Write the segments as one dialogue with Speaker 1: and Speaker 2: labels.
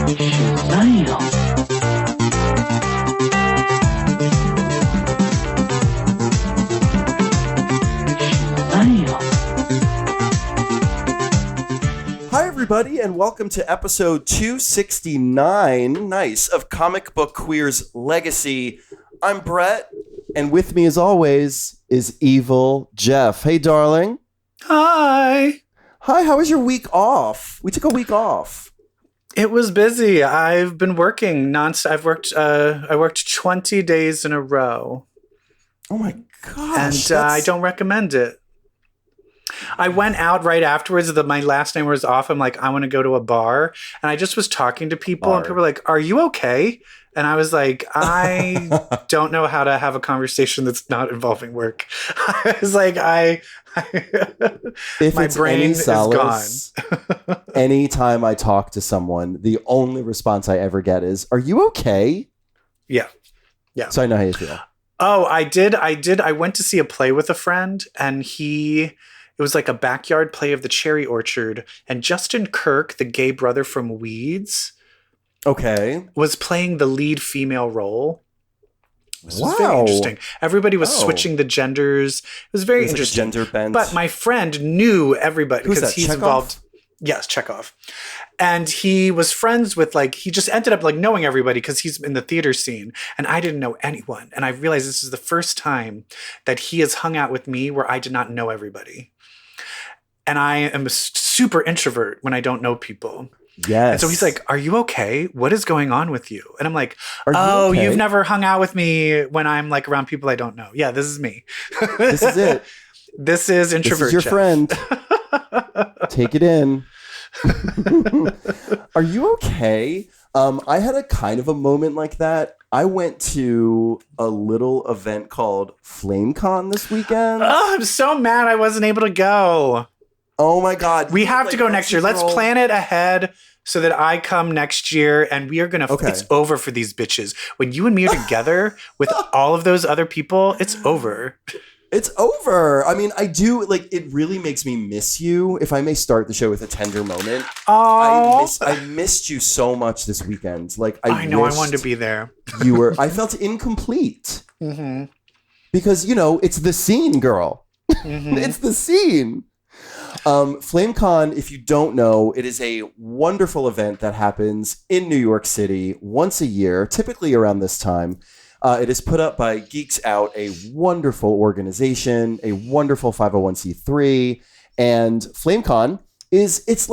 Speaker 1: Everybody, and welcome to episode 269, of Comic Book Queer's Legacy. I'm Brett, and with me as always is EvilJeff. Hey, darling.
Speaker 2: Hi.
Speaker 1: Hi, how was your week off? We took a week off.
Speaker 2: It was busy. I've been working nonstop. I worked 20 days in a row.
Speaker 1: Oh my gosh.
Speaker 2: And I don't recommend it. I went out right afterwards. My last name was off. I'm like, I want to go to a bar. And I just was talking to people and people were like, are you okay? And I was like, I don't know how to have a conversation that's not involving work. I was like,
Speaker 1: if
Speaker 2: my brain is gone.
Speaker 1: Anytime I talk to someone, the only response I ever get is, are you okay?
Speaker 2: Yeah.
Speaker 1: So I know how you feel.
Speaker 2: Oh, I did. I went to see a play with a friend and it was like a backyard play of the Cherry Orchard, and Justin Kirk, the gay brother from Weeds, was playing the lead female role. This was very interesting. Everybody was switching the genders. It was very interesting.
Speaker 1: Like a gender bent.
Speaker 2: But my friend knew everybody because he's
Speaker 1: Chekhov?
Speaker 2: involved. Yes, Chekhov. And he was friends with he just ended up knowing everybody because he's in the theater scene. And I didn't know anyone. And I realized this is the first time that he has hung out with me where I did not know everybody. And I am a super introvert when I don't know people.
Speaker 1: Yes.
Speaker 2: And so he's like, are you okay? What is going on with you? And I'm like, you've never hung out with me when I'm around people I don't know. Yeah, this is me.
Speaker 1: This is it.
Speaker 2: This is introvert.
Speaker 1: This is your friend. Take it in. Are you okay? I had a kind of a moment like that. I went to a little event called Flamecon this weekend.
Speaker 2: Oh, I'm so mad I wasn't able to go.
Speaker 1: Oh my God.
Speaker 2: We have to go next year. Let's plan it ahead so that I come next year and we are going to, it's over for these bitches. When you and me are together with all of those other people, it's over.
Speaker 1: It's over. I mean, I do, it really makes me miss you. If I may start the show with a tender moment.
Speaker 2: Oh,
Speaker 1: I missed you so much this weekend.
Speaker 2: I know I wanted to be there.
Speaker 1: I felt incomplete.
Speaker 2: Mm-hmm.
Speaker 1: Because, it's the scene, girl.
Speaker 2: Mm-hmm.
Speaker 1: It's the scene. Flamecon, if you don't know, it is a wonderful event that happens in New York City once a year, typically around this time. It is put up by Geeks Out, a wonderful organization, a wonderful 501c3. And Flamecon it's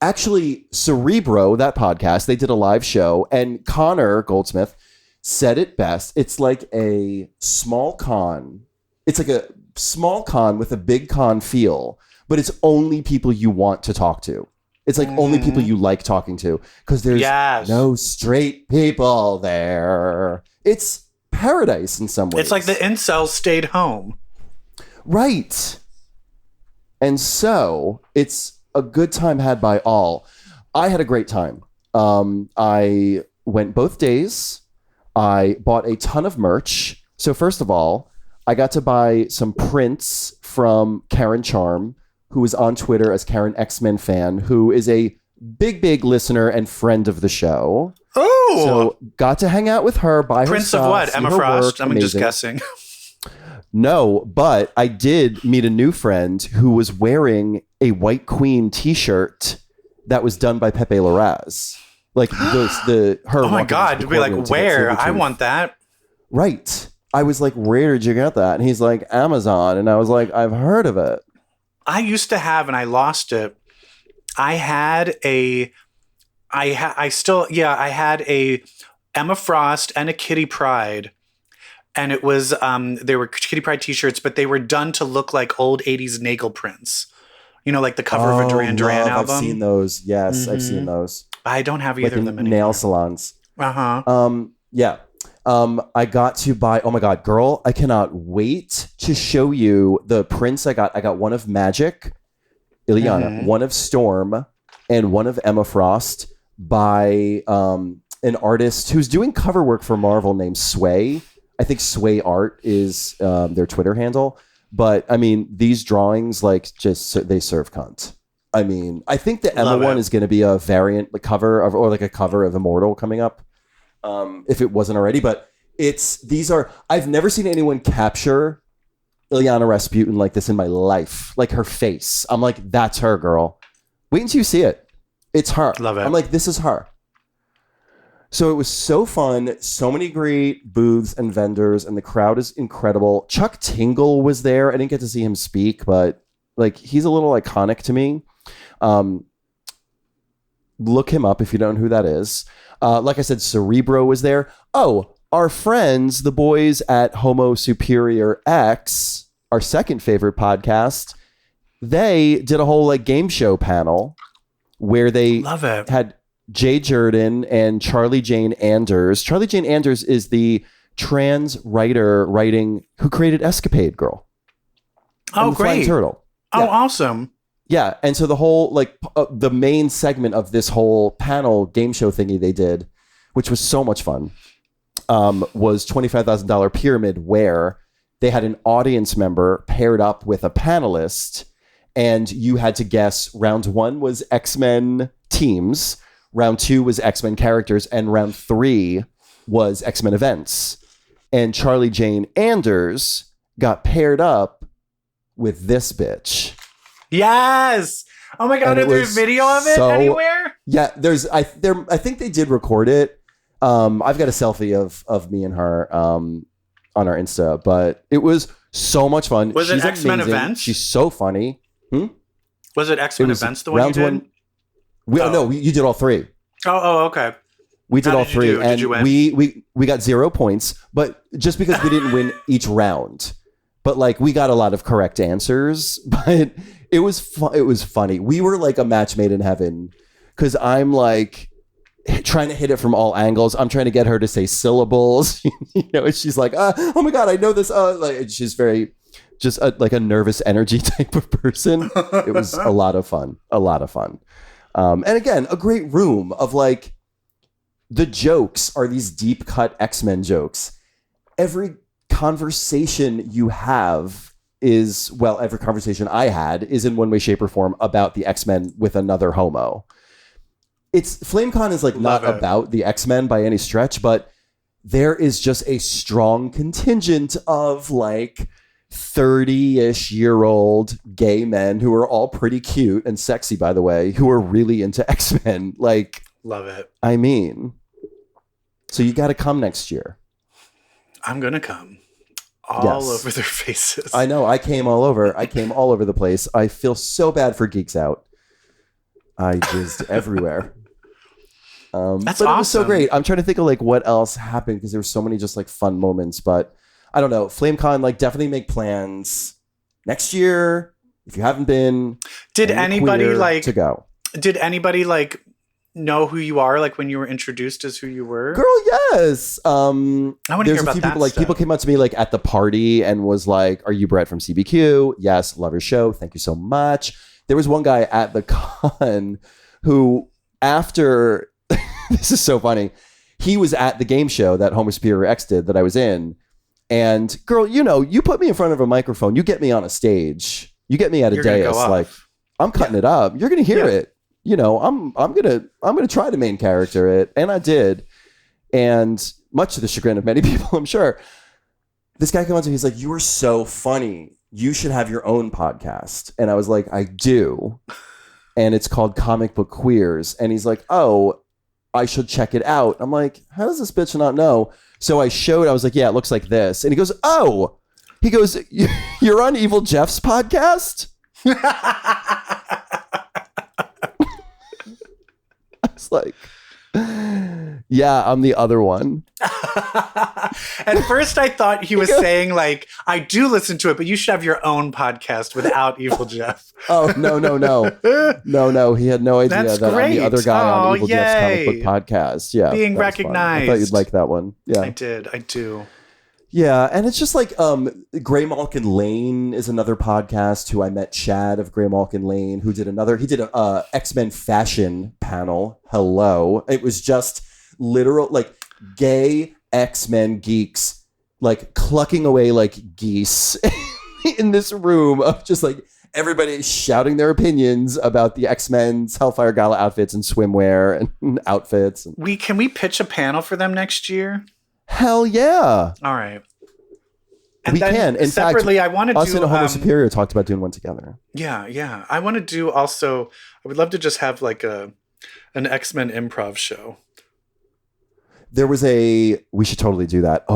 Speaker 1: actually Cerebro, that podcast. They did a live show, and Connor Goldsmith said it best. It's like a small con. It's like a small con with a big con feel, but it's only people you want to talk to. It's only people you like talking to because there's no straight people there. It's paradise in some ways.
Speaker 2: It's like the incels stayed home.
Speaker 1: Right. And so it's a good time had by all. I had a great time. I went both days. I bought a ton of merch. So first of all, I got to buy some prints from Karen Charm, who is on Twitter as Karen X-Men Fan, who is a big listener and friend of the show.
Speaker 2: Oh!
Speaker 1: So got to hang out with her, buy her
Speaker 2: Prince
Speaker 1: stuff,
Speaker 2: of what? Emma Frost? I'm just
Speaker 1: Amazing.
Speaker 2: guessing.
Speaker 1: No, but I did meet a new friend who was wearing a White Queen t-shirt that was done by Pepe Larraz. Her.
Speaker 2: Oh my God. To be where? I want that.
Speaker 1: Right. I was like, where did you get that? And he's like, Amazon. And I was like, I've heard of it.
Speaker 2: I used to have, and I lost it. I had a Emma Frost and a Kitty Pryde. And it was, they were Kitty Pryde t-shirts, but they were done to look like old 80s Nagel prints. Like the cover of a Duran Duran album.
Speaker 1: I've seen those. Yes, I've seen those.
Speaker 2: I don't have either of them anymore.
Speaker 1: Nail salons.
Speaker 2: Uh-huh.
Speaker 1: Yeah. I got to buy, oh my God, girl, I cannot wait to show you the prints I got. I got one of Magic, Ileana, one of Storm, and one of Emma Frost by an artist who's doing cover work for Marvel named Sway. I think Sway Art is their Twitter handle. But I mean, these drawings, they serve cunt. I mean, I think the Emma
Speaker 2: Love
Speaker 1: one
Speaker 2: it.
Speaker 1: is going to be a variant cover of, or like a cover of Immortal coming up, if it wasn't already. But I've never seen anyone capture Ilyana Rasputin like this in my life. Like her face. I'm like, that's her, girl. Wait until you see it. It's her.
Speaker 2: Love it.
Speaker 1: I'm like, this is her. So it was so fun. So many great booths and vendors, and the crowd is incredible. Chuck Tingle was there. I didn't get to see him speak, but like he's a little iconic to me. Look him up if you don't know who that is. Like I said, Cerebro was there. Oh, our friends, the boys at Homo Superior X, our second favorite podcast, they did a whole like game show panel where they
Speaker 2: Love it.
Speaker 1: had Jay Jordan and Charlie Jane Anders. Charlie Jane Anders is the trans writer who created Escapade Girl.
Speaker 2: Oh,
Speaker 1: and the Flying
Speaker 2: great.
Speaker 1: Turtle.
Speaker 2: Oh,
Speaker 1: Yeah.
Speaker 2: awesome.
Speaker 1: Yeah, and so the whole the main segment of this whole panel game show thingy they did, which was so much fun, was $25,000 pyramid where they had an audience member paired up with a panelist, and you had to guess. Round 1 was X-Men teams, round 2 was X-Men characters, and round 3 was X-Men events. And Charlie Jane Anders got paired up with this bitch.
Speaker 2: Yes. Oh my God. Is there a video of it anywhere?
Speaker 1: Yeah, I think they did record it. I've got a selfie of me and her on our Insta, but it was so much fun.
Speaker 2: Was
Speaker 1: She's
Speaker 2: it X-Men
Speaker 1: amazing.
Speaker 2: events?
Speaker 1: She's so funny.
Speaker 2: Was it X-Men events the one you did?
Speaker 1: No, you did all 3.
Speaker 2: Oh, okay.
Speaker 1: We did
Speaker 2: How
Speaker 1: all
Speaker 2: did you
Speaker 1: 3,
Speaker 2: do? Did
Speaker 1: and
Speaker 2: you win?
Speaker 1: we got 0 points, but just because we didn't win each round. But like we got a lot of correct answers, but it was it was funny. We were like a match made in heaven, because I'm like trying to hit it from all angles. I'm trying to get her to say syllables, and she's like, "Oh my God, I know this." Like she's very just like a nervous energy type of person. It was a lot of fun, and again, a great room of like the jokes are these deep cut X-Men jokes. Every conversation you have every conversation I had is in one way, shape, or form about the X-Men with another homo. Flamecon is like not about the X-Men by any stretch, but there is just a strong contingent of like 30-ish year old gay men who are all pretty cute and sexy, by the way, who are really into X-Men. Like,
Speaker 2: love it.
Speaker 1: I mean, so you got to come next year. I'm
Speaker 2: gonna come all over their faces.
Speaker 1: I know. I came all over the place. I feel so bad for Geeks Out. I jizzed everywhere.
Speaker 2: That's
Speaker 1: but
Speaker 2: awesome.
Speaker 1: It was so great. I'm trying to think of like what else happened, because there were so many just like fun moments. But I don't know. Flamecon, like definitely make plans next year if you haven't been.
Speaker 2: Did anybody like
Speaker 1: to go?
Speaker 2: Did anybody like know who you are, like when you were introduced as who you were?
Speaker 1: Girl, yes. I
Speaker 2: want to hear about that
Speaker 1: like
Speaker 2: stuff.
Speaker 1: people came up to me like at the party and was like, "Are you Brett from CBQ?" Yes, love your show. Thank you so much. There was one guy at the con who, after this is so funny, he was at the game show that Homo Superior X did that I was in, and girl, you put me in front of a microphone, you get me on a stage, you get me at a dais, like I'm cutting it up. You're gonna hear it. I'm gonna try to main character it, and I did, and much to the chagrin of many people, I'm sure. This guy comes up, he's like, "You are so funny. You should have your own podcast." And I was like, "I do, and it's called Comic Book Queers." And he's like, "Oh, I should check it out." I'm like, "How does this bitch not know?" So I was like, "Yeah, it looks like this." And he goes, "Oh," he goes, "You're on EvilJeff's podcast?" It's like, yeah, I'm the other one.
Speaker 2: At first I thought he was saying like, "I do listen to it, but you should have your own podcast without EvilJeff."
Speaker 1: Oh, no. He had no idea
Speaker 2: That's
Speaker 1: that
Speaker 2: great.
Speaker 1: I'm the other guy on EvilJeff's
Speaker 2: yay.
Speaker 1: comic book podcast. Yeah,
Speaker 2: being
Speaker 1: that was fun.
Speaker 2: recognized.
Speaker 1: I thought you'd like that one. Yeah,
Speaker 2: I do.
Speaker 1: Yeah, and it's just like Gray Malkin Lane is another podcast who I met Chad of Gray Malkin Lane, who did a X-Men fashion panel. Hello. It was just literal like gay X-Men geeks like clucking away like geese in this room of just like Everybody is shouting their opinions about the X-Men's Hellfire Gala outfits and swimwear and outfits.
Speaker 2: Can we pitch a panel for them next year?
Speaker 1: Hell yeah.
Speaker 2: All right. And
Speaker 1: we can. In
Speaker 2: separately,
Speaker 1: fact,
Speaker 2: I want to
Speaker 1: us
Speaker 2: do,
Speaker 1: and Homo Superior talked about doing one together.
Speaker 2: Yeah. I want to do also, I would love to just have like an X-Men improv show.
Speaker 1: We should totally do that.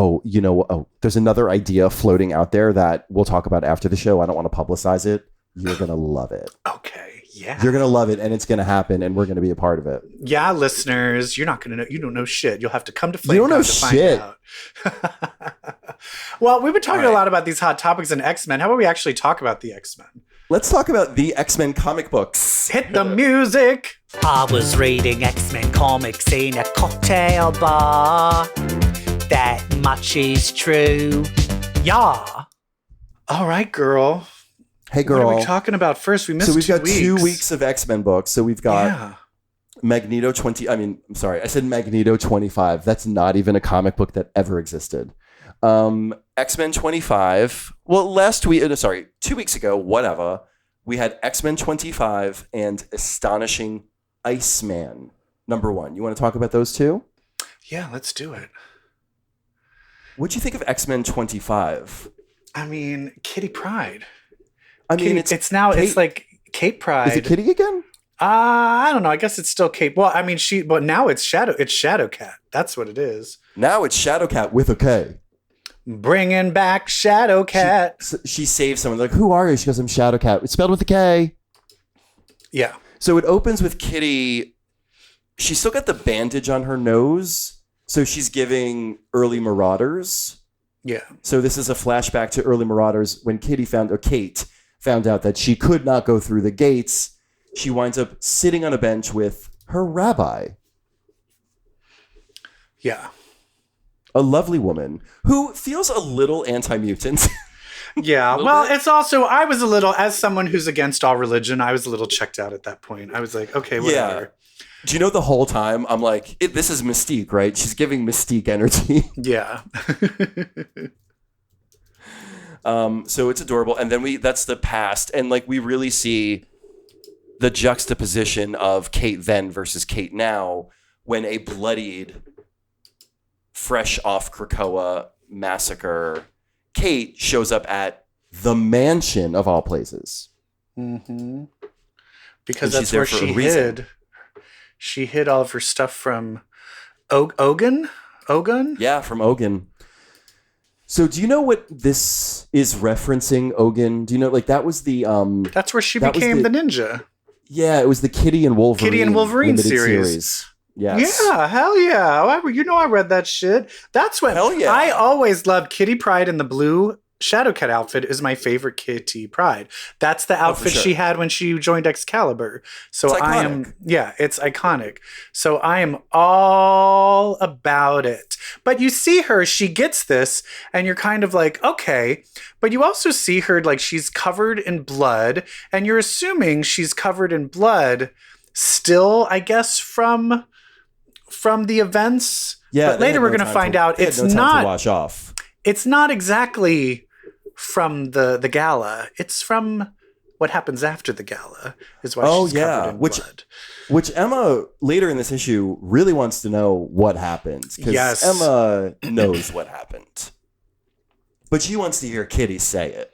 Speaker 1: There's another idea floating out there that we'll talk about after the show. I don't want to publicize it. You're going to love it.
Speaker 2: Okay. Yeah.
Speaker 1: You're going to love it, and it's going to happen, and we're going to be a part of it.
Speaker 2: Yeah, listeners, you're not going to know. You don't know shit. You'll have to come to Flamecon
Speaker 1: You don't know
Speaker 2: to
Speaker 1: shit.
Speaker 2: find out. Well, we've been talking a lot about these hot topics in X-Men. How about we actually talk about the X-Men?
Speaker 1: Let's talk about the X-Men comic books.
Speaker 2: Hit the music.
Speaker 3: I was reading X-Men comics in a cocktail bar. That much is true. Yeah.
Speaker 2: All right, girl.
Speaker 1: Hey, girl.
Speaker 2: What are we talking about first? We missed 2 weeks.
Speaker 1: So we've got 2 weeks of X-Men books. So we've got
Speaker 2: Yeah.
Speaker 1: I said Magneto 25. That's not even a comic book that ever existed. X-Men 25. Well, 2 weeks ago, whatever, we had X-Men 25 and Astonishing Iceman #1. You want to talk about those two?
Speaker 2: Yeah, let's do it.
Speaker 1: What'd you think of X-Men 25?
Speaker 2: I mean, Kitty Pryde.
Speaker 1: It's
Speaker 2: like Kate Pryde.
Speaker 1: Is it Kitty again?
Speaker 2: I don't know. I guess it's still Kate. Well, I mean, but now it's Shadowcat. That's what it is.
Speaker 1: Now it's Shadowcat with a K.
Speaker 2: Bringing back Shadowcat.
Speaker 1: She saves someone. They're like, who are you? She goes, I'm Shadowcat. It's spelled with a K.
Speaker 2: Yeah.
Speaker 1: So it opens with Kitty. She's still got the bandage on her nose. So she's giving early Marauders.
Speaker 2: Yeah.
Speaker 1: So this is a flashback to early Marauders when Kate found out that she could not go through the gates. She winds up sitting on a bench with her rabbi.
Speaker 2: Yeah.
Speaker 1: A lovely woman who feels a little anti-mutant.
Speaker 2: Yeah. Well, it's also, I was a little, as someone who's against all religion, I was a little checked out at that point. I was like, okay, whatever.
Speaker 1: Yeah. Do you know the whole time I'm like, this is Mystique, right? She's giving Mystique energy.
Speaker 2: Yeah.
Speaker 1: So it's adorable. And then that's the past. And like, we really see the juxtaposition of Kate then versus Kate now when a bloodied, fresh off Krakoa massacre, Kate shows up at the mansion of all places.
Speaker 2: Mm-hmm. Because that's where she hid. She hid all of her stuff from Ogun?
Speaker 1: Yeah, from Ogun. So do you know what this is referencing, Ogun? Do you know, like, that was the...
Speaker 2: that's where she became the ninja.
Speaker 1: Yeah, it was the Kitty and Wolverine
Speaker 2: series.
Speaker 1: Yes.
Speaker 2: Yeah, hell yeah. I read that shit. That's what...
Speaker 1: Hell yeah.
Speaker 2: I always loved Kitty Pryde in the blue Shadowcat outfit is my favorite Kitty Pryde. That's the outfit she had when she joined Excalibur. So it's iconic. So I am all about it. But you see her, she gets this, and you're kind of like, okay. But you also see her like she's covered in blood, and you're assuming she's covered in blood still, I guess, from the events.
Speaker 1: Yeah.
Speaker 2: But later we're going to find out it's not
Speaker 1: to wash off.
Speaker 2: It's not exactly from the gala. It's from what happens after the gala is why she's covered in blood.
Speaker 1: Which Emma later in this issue really wants to know what happened. Because Emma knows what happened. But she wants to hear Kitty say it.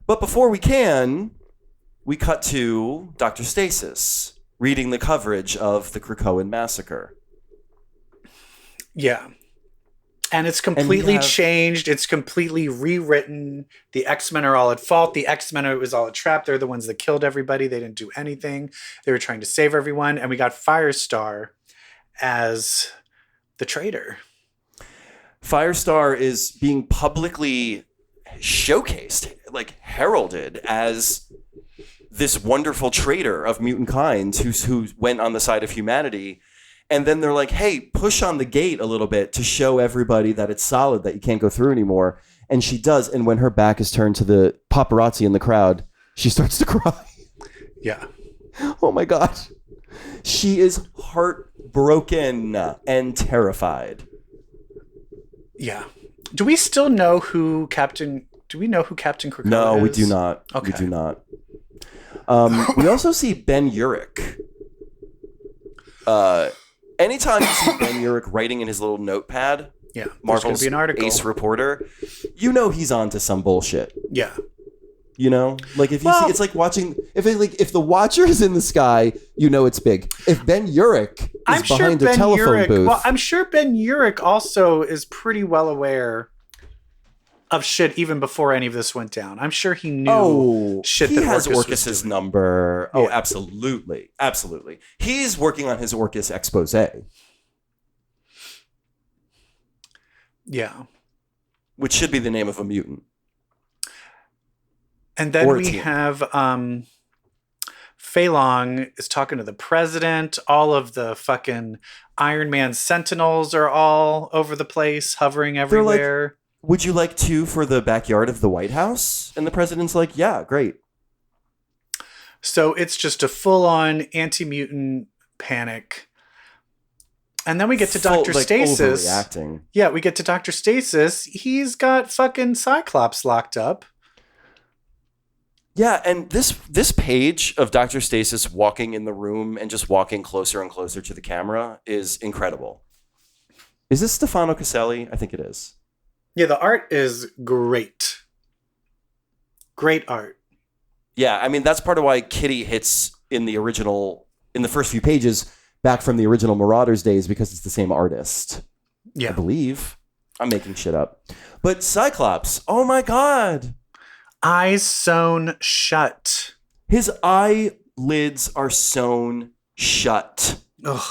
Speaker 1: But before we cut to Dr. Stasis reading the coverage of the Krakoan massacre.
Speaker 2: Yeah. And it's completely changed. It's completely rewritten. The X-Men are all at fault. The X-Men was all a trap. They're the ones that killed everybody. They didn't do anything. They were trying to save everyone. And we got Firestar as the traitor.
Speaker 1: Firestar is being publicly showcased, like heralded as this wonderful traitor of mutant kind who went on the side of humanity. And then they're like, hey, push on the gate a little bit to show everybody that it's solid, that you can't go through anymore. And she does. And when her back is turned to the paparazzi in the crowd, she starts to cry.
Speaker 2: Yeah.
Speaker 1: Oh, my God. She is heartbroken and terrified.
Speaker 2: Yeah. Do we still know who Captain Do we know who Captain Krakoa is?
Speaker 1: No, we do not.
Speaker 2: Okay.
Speaker 1: We do not. We also see Ben Urich. Anytime you see Ben Urich writing in his little notepad,
Speaker 2: Yeah,
Speaker 1: Marvel's
Speaker 2: be an article.
Speaker 1: ace reporter, you know he's on to some bullshit.
Speaker 2: Yeah.
Speaker 1: You know, like if you see, it's like watching. If the Watcher is in the sky, you know it's big. If Ben Urich is behind a telephone booth,
Speaker 2: well, I'm sure Ben Urich also is pretty well aware of shit even before any of this went down. I'm sure he knew shit
Speaker 1: he
Speaker 2: that
Speaker 1: has
Speaker 2: Orcus was
Speaker 1: Orcus's
Speaker 2: doing.
Speaker 1: number. Oh,
Speaker 2: Yeah.
Speaker 1: absolutely, absolutely. He's working on his Orcus expose,
Speaker 2: Yeah.
Speaker 1: which should be the name of a mutant.
Speaker 2: And then
Speaker 1: Or a
Speaker 2: we
Speaker 1: team.
Speaker 2: have Fei Long is talking to the president. All of the fucking Iron Man Sentinels are all over the place, hovering everywhere.
Speaker 1: Would you like 2 for the backyard of the White House? And the president's like, yeah, great.
Speaker 2: So it's just a full-on anti-mutant panic. And then we get to Dr. Stasis.
Speaker 1: Overreacting.
Speaker 2: Yeah, we get to Dr. Stasis. He's got fucking Cyclops locked up.
Speaker 1: Yeah, and this page of Dr. Stasis walking in the room and just walking closer and closer to the camera is incredible. Is this Stefano Caselli? I think it is.
Speaker 2: Yeah, the art is great. Great art.
Speaker 1: Yeah, I mean, that's part of why Kitty hits in the first few pages back from the original Marauders days, because it's the same artist.
Speaker 2: Yeah.
Speaker 1: I believe. I'm making shit up. But Cyclops, oh my God.
Speaker 2: Eyes sewn shut.
Speaker 1: His eyelids are sewn shut.
Speaker 2: Ugh.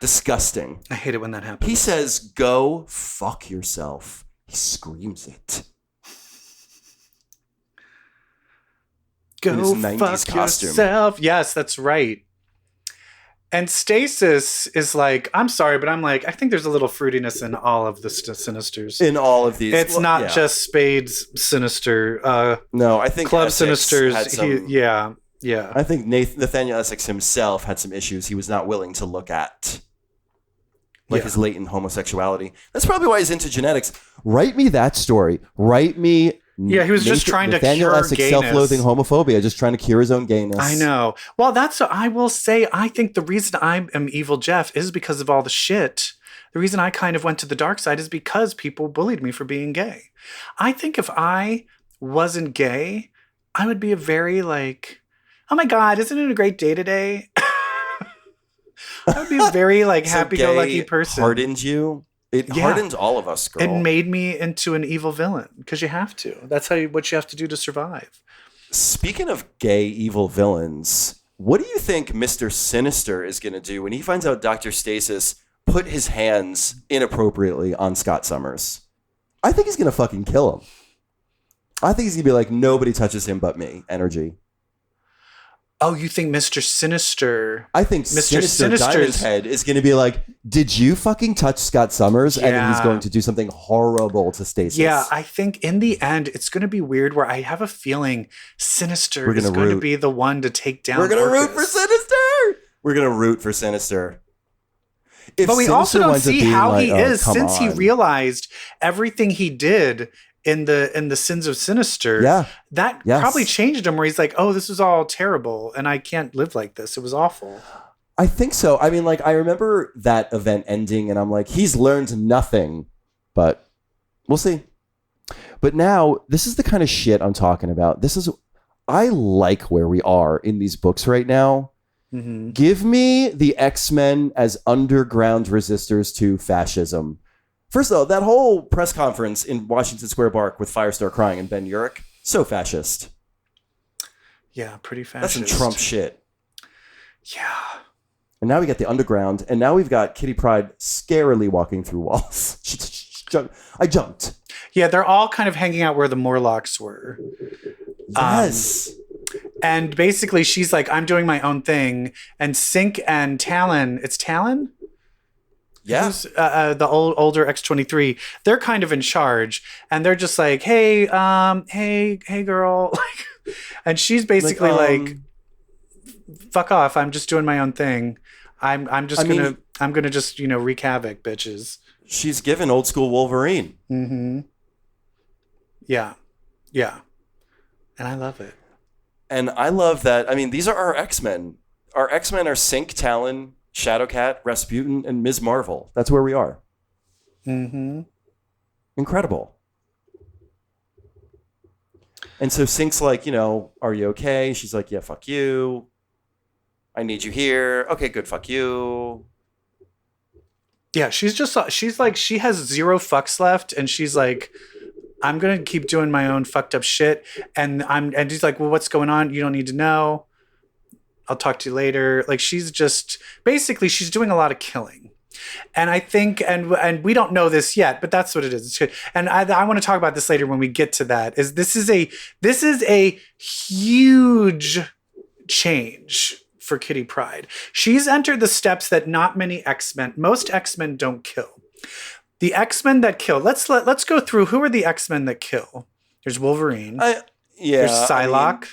Speaker 1: Disgusting.
Speaker 2: I hate it when that happens.
Speaker 1: He says, go fuck yourself. He screams it.
Speaker 2: Go
Speaker 1: in his 90s
Speaker 2: fuck
Speaker 1: costume.
Speaker 2: yourself. Yes, that's right. And Stasis is like, I'm sorry, but I'm like, I think there's a little fruitiness in all of the Sinisters.
Speaker 1: In all of these.
Speaker 2: It's not just Spade's Sinister.
Speaker 1: No, I think
Speaker 2: Club
Speaker 1: Essex
Speaker 2: Sinisters.
Speaker 1: had some-
Speaker 2: Yeah.
Speaker 1: I think Nathaniel Essex himself had some issues he was not willing to look at. Like his latent homosexuality. That's probably why he's into genetics. Write me that story. Write me.
Speaker 2: Yeah, he was just trying to
Speaker 1: Nathaniel
Speaker 2: cure
Speaker 1: Essex
Speaker 2: gayness.
Speaker 1: self-loathing homophobia, just trying to cure his own gayness.
Speaker 2: I know. Well, I will say, I think the reason I am EvilJeff is because of all the shit. The reason I kind of went to the dark side is because people bullied me for being gay. I think if I wasn't gay, I would be a very like, oh my God, isn't it a great day today? I would be a very like
Speaker 1: So
Speaker 2: happy-go-lucky
Speaker 1: gay
Speaker 2: person.
Speaker 1: hardened you? It hardened all of us, girl.
Speaker 2: It made me into an evil villain because you have to. That's what you have to do to survive.
Speaker 1: Speaking of gay evil villains, what do you think Mr. Sinister is going to do when he finds out Dr. Stasis put his hands inappropriately on Scott Summers? I think he's going to fucking kill him. I think he's going to be like, nobody touches him but me. Energy.
Speaker 2: Oh, you think Mr. Sinister?
Speaker 1: I think
Speaker 2: Mr.
Speaker 1: Sinister Diamond's head is going to be like, did you fucking touch Scott Summers? And then he's
Speaker 2: Yeah.
Speaker 1: going to do something horrible to Stasis.
Speaker 2: Yeah, I think in the end, it's going to be weird where I have a feeling Sinister
Speaker 1: We're
Speaker 2: is
Speaker 1: gonna
Speaker 2: going to
Speaker 1: root.
Speaker 2: be the one to take down
Speaker 1: We're going to root
Speaker 2: Orcus.
Speaker 1: for Sinister. We're going to root for Sinister. If
Speaker 2: But we
Speaker 1: Sinister
Speaker 2: also don't
Speaker 1: winds up
Speaker 2: see
Speaker 1: being
Speaker 2: how
Speaker 1: like,
Speaker 2: he
Speaker 1: oh,
Speaker 2: is
Speaker 1: come
Speaker 2: since he
Speaker 1: on.
Speaker 2: realized everything he did in the Sins of Sinister.
Speaker 1: Yeah.
Speaker 2: That
Speaker 1: Yes.
Speaker 2: probably changed him where he's like, oh, this is all terrible and I can't live like this. It was awful.
Speaker 1: I think so. I mean, like, I remember that event ending and I'm like, he's learned nothing, but we'll see. But now, this is the kind of shit I'm talking about. I like where we are in these books right now.
Speaker 2: Mm-hmm.
Speaker 1: Give me the X-Men as underground resistors to fascism. First of all, that whole press conference in Washington Square Park with Firestar crying and Ben Urich, so fascist.
Speaker 2: Yeah, pretty
Speaker 1: That's
Speaker 2: fascist.
Speaker 1: some Trump shit.
Speaker 2: Yeah.
Speaker 1: And now we got the underground, and now we've got Kitty Pryde scarily walking through walls. I jumped.
Speaker 2: Yeah, they're all kind of hanging out where the Morlocks were.
Speaker 1: Yes.
Speaker 2: And basically she's like, I'm doing my own thing. And Sync and Talon, it's Talon?
Speaker 1: Yeah.
Speaker 2: Who's, the older X-23, they're kind of in charge. And they're just like, hey, hey, girl. Like, and she's basically like, fuck off. I'm just doing my own thing. I'm gonna just, wreak havoc, bitches.
Speaker 1: She's given old school Wolverine.
Speaker 2: Mm-hmm. Yeah. Yeah. And I love it.
Speaker 1: And I love that. I mean, these are our X-Men. Our X-Men are Synch, Talon, Shadowcat, Rasputin, and Ms. Marvel. That's where we are.
Speaker 2: Mm-hmm.
Speaker 1: Incredible. And so Sync's like, are you okay? She's like, yeah, fuck you. I need you here. Okay, good, fuck you.
Speaker 2: Yeah, she's like, she has 0 fucks left, and she's like, I'm gonna keep doing my own fucked up shit. And he's like, well, what's going on? You don't need to know. I'll talk to you later. Like, she's just basically she's doing a lot of killing. And I think, and we don't know this yet, but that's what it is. And I want to talk about this later when we get to that. This is a huge change for Kitty Pryde. She's entered the steps that not many X-Men, most X-Men don't kill. The X-Men that kill. Let's go through who are the X-Men that kill. There's Wolverine. There's Psylocke.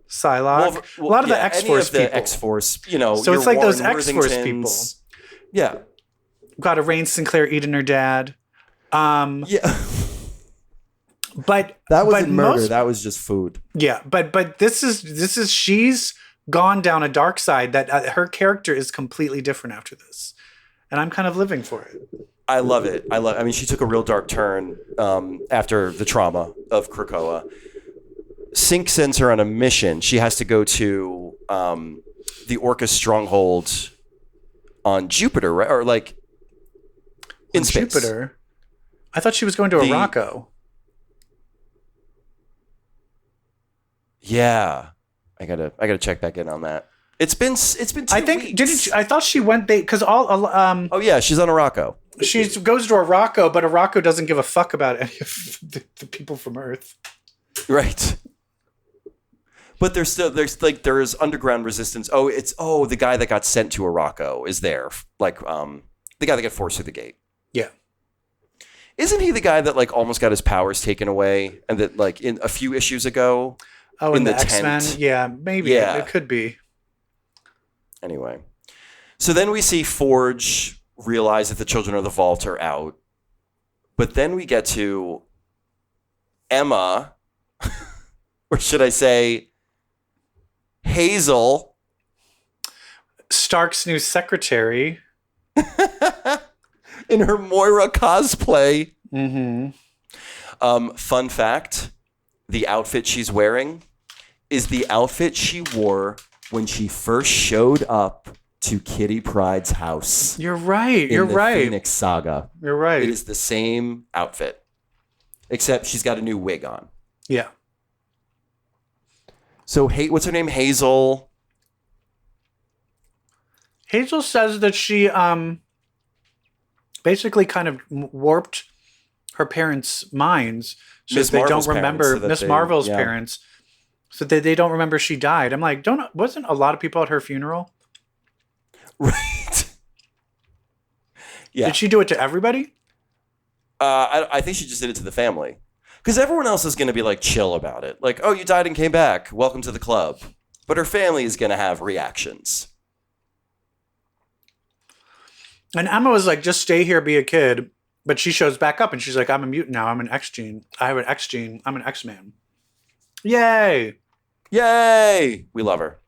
Speaker 2: Psylocke. A lot of the X-Force people.
Speaker 1: X-Force,
Speaker 2: So it's like those X-Force people.
Speaker 1: Yeah.
Speaker 2: Got a Rain Sinclair eating her dad.
Speaker 1: Yeah.
Speaker 2: But
Speaker 1: that wasn't murder. That was just food.
Speaker 2: Yeah, but this is she's gone down a dark side that her character is completely different after this, and I'm kind of living for it.
Speaker 1: I love it. I mean, she took a real dark turn after the trauma of Krakoa. Synch sends her on a mission. She has to go to the Orca stronghold on Jupiter, right? Or like in space.
Speaker 2: Jupiter. I thought she was going to Araco.
Speaker 1: Yeah, I gotta check back in on that. It's been 2
Speaker 2: I think
Speaker 1: weeks.
Speaker 2: didn't she, I thought she went because
Speaker 1: oh yeah, she's on Araco.
Speaker 2: She goes to Araco, but Araco doesn't give a fuck about any of the people from Earth.
Speaker 1: Right. But there's underground resistance. The guy that got sent to Araco is there. Like the guy that got forced through the gate.
Speaker 2: Yeah.
Speaker 1: Isn't he the guy that like almost got his powers taken away and that like in a few issues ago?
Speaker 2: Oh, in the X-Men? Tent? Yeah, maybe. Yeah. It could be.
Speaker 1: Anyway. So then we see Forge realize that the children of the vault are out. But then we get to Emma, or should I say Hazel,
Speaker 2: Stark's new secretary,
Speaker 1: in her Moira cosplay.
Speaker 2: Mm-hmm.
Speaker 1: Fun fact, the outfit she's wearing is the outfit she wore when she first showed up to Kitty Pryde's house.
Speaker 2: You're right.
Speaker 1: In the Phoenix Saga.
Speaker 2: You're right.
Speaker 1: It is the same outfit, except she's got a new wig on.
Speaker 2: Yeah.
Speaker 1: So, what's her name? Hazel.
Speaker 2: Hazel says that she basically kind of warped her parents' minds so that they don't remember Miss Marvel's parents, so that they don't remember she died. I'm like, wasn't a lot of people at her funeral?
Speaker 1: Right. Yeah.
Speaker 2: Did she do it to everybody?
Speaker 1: I think she just did it to the family. Because everyone else is going to be like chill about it. Like, oh, you died and came back. Welcome to the club. But her family is going to have reactions.
Speaker 2: And Emma was like, just stay here, be a kid. But she shows back up and she's like, I'm a mutant now. I'm an X gene. I have an X gene. I'm an X-Man. Yay.
Speaker 1: Yay. We love her.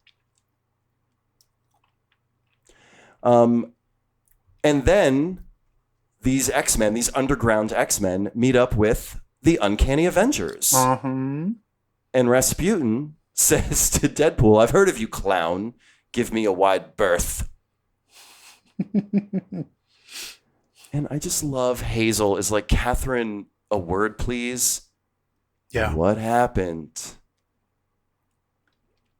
Speaker 1: And then these X-Men, these underground X-Men, meet up with the Uncanny Avengers.
Speaker 2: Uh-huh.
Speaker 1: And Rasputin says to Deadpool, I've heard of you, clown. Give me a wide berth. And I just love Hazel is like, Catherine, a word, please.
Speaker 2: Yeah.
Speaker 1: What happened?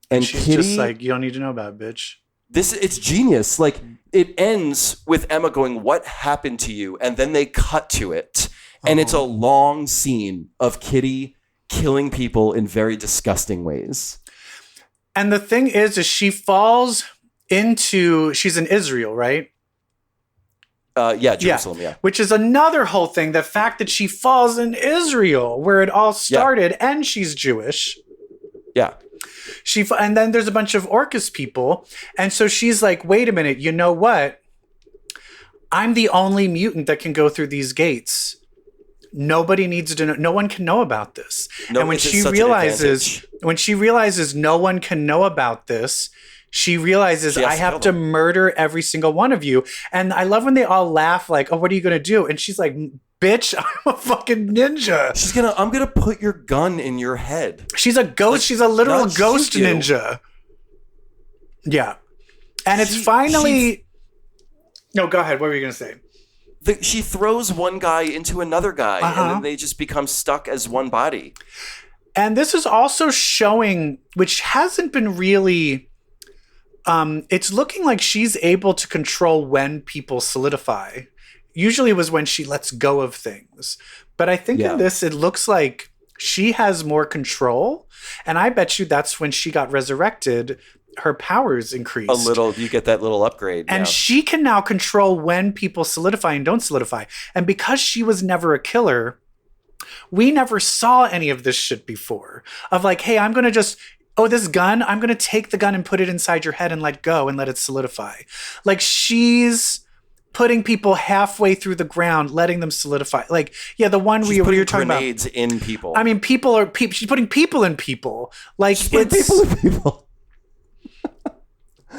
Speaker 1: And
Speaker 2: she's
Speaker 1: Kitty,
Speaker 2: just like, you don't need to know about it, bitch.
Speaker 1: It's genius. Like, it ends with Emma going, what happened to you? And then they cut to it. And it's a long scene of Kitty killing people in very disgusting ways.
Speaker 2: And the thing is she falls into, she's in Israel, right?
Speaker 1: Jerusalem, yeah.
Speaker 2: Which is another whole thing. The fact that she falls in Israel, where it all started, and she's Jewish.
Speaker 1: Yeah.
Speaker 2: And then there's a bunch of Orcus people. And so she's like, wait a minute, you know what? I'm the only mutant that can go through these gates. Nobody needs to know. No one can know about this.
Speaker 1: No,
Speaker 2: and when she realizes no one can know about this, she realizes I have to murder every single one of you. And I love when they all laugh like, oh, what are you going to do? And she's like, bitch, I'm a fucking ninja.
Speaker 1: I'm going to put your gun in your head.
Speaker 2: She's a ghost. Like, she's a literal ghost ninja. Yeah. And it's finally... No, go ahead. What were you going to say?
Speaker 1: She throws one guy into another guy, and then they just become stuck as one body.
Speaker 2: And this is also showing, which hasn't been really... it's looking like she's able to control when people solidify. Usually it was when she lets go of things. But I think in this, it looks like she has more control. And I bet you that's when she got resurrected, her powers increased.
Speaker 1: A little, you get that little upgrade.
Speaker 2: And she can now control when people solidify and don't solidify. And because she was never a killer, we never saw any of this shit before. Of like, hey, I'm going to just... Oh, this gun, I'm going to take the gun and put it inside your head and let go and let it solidify. Like, she's putting people halfway through the ground, letting them solidify. Like, yeah, the one we were talking about.
Speaker 1: Grenades in people.
Speaker 2: I mean, she's putting people in people. Like,
Speaker 1: she's putting people in people.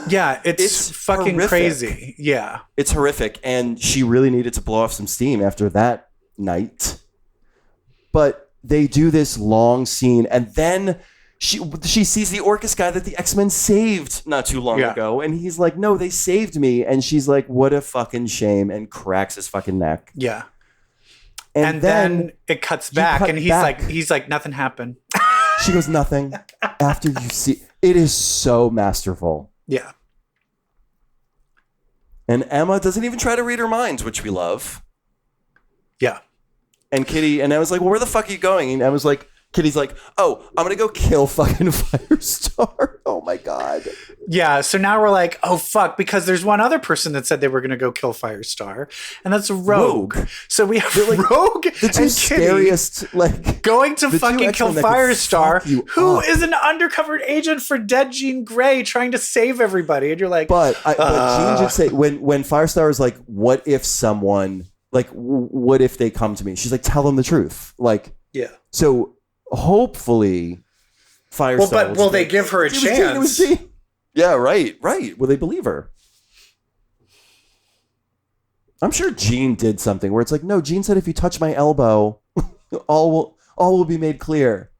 Speaker 2: Yeah, it's fucking horrific. Crazy. Yeah.
Speaker 1: It's horrific. And she really needed to blow off some steam after that night. But they do this long scene, and then... She sees the Orcus guy that the X-Men saved not too long ago, and he's like, no, they saved me. And she's like, what a fucking shame, and cracks his fucking neck.
Speaker 2: Yeah. And then it cuts back, and he's like, nothing happened.
Speaker 1: She goes, nothing. After you see, it is so masterful.
Speaker 2: Yeah.
Speaker 1: And Emma doesn't even try to read her minds, which we love.
Speaker 2: Yeah.
Speaker 1: And Kitty, and I was like, well, where the fuck are you going? And I was like, Kitty's like, oh, I'm going to go kill fucking Firestar. Oh, my God.
Speaker 2: Yeah, so now we're like, oh, fuck, because there's one other person that said they were going to go kill Firestar, and that's Rogue. So we have like, Rogue
Speaker 1: the two
Speaker 2: and
Speaker 1: scariest,
Speaker 2: Kitty going to fucking kill Firestar, who is an undercover agent for dead Jean Grey trying to save everybody. And you're like...
Speaker 1: But Jean did say, when Firestar is like, what if someone, like, what if they come to me? She's like, tell them the truth. Like,
Speaker 2: yeah.
Speaker 1: So... Hopefully, Firestar.
Speaker 2: Well, but will they give her a chance?
Speaker 1: It was Jean. Yeah, right. Will they believe her? I'm sure Jean did something where it's like, no, Jean said if you touch my elbow, all will be made clear.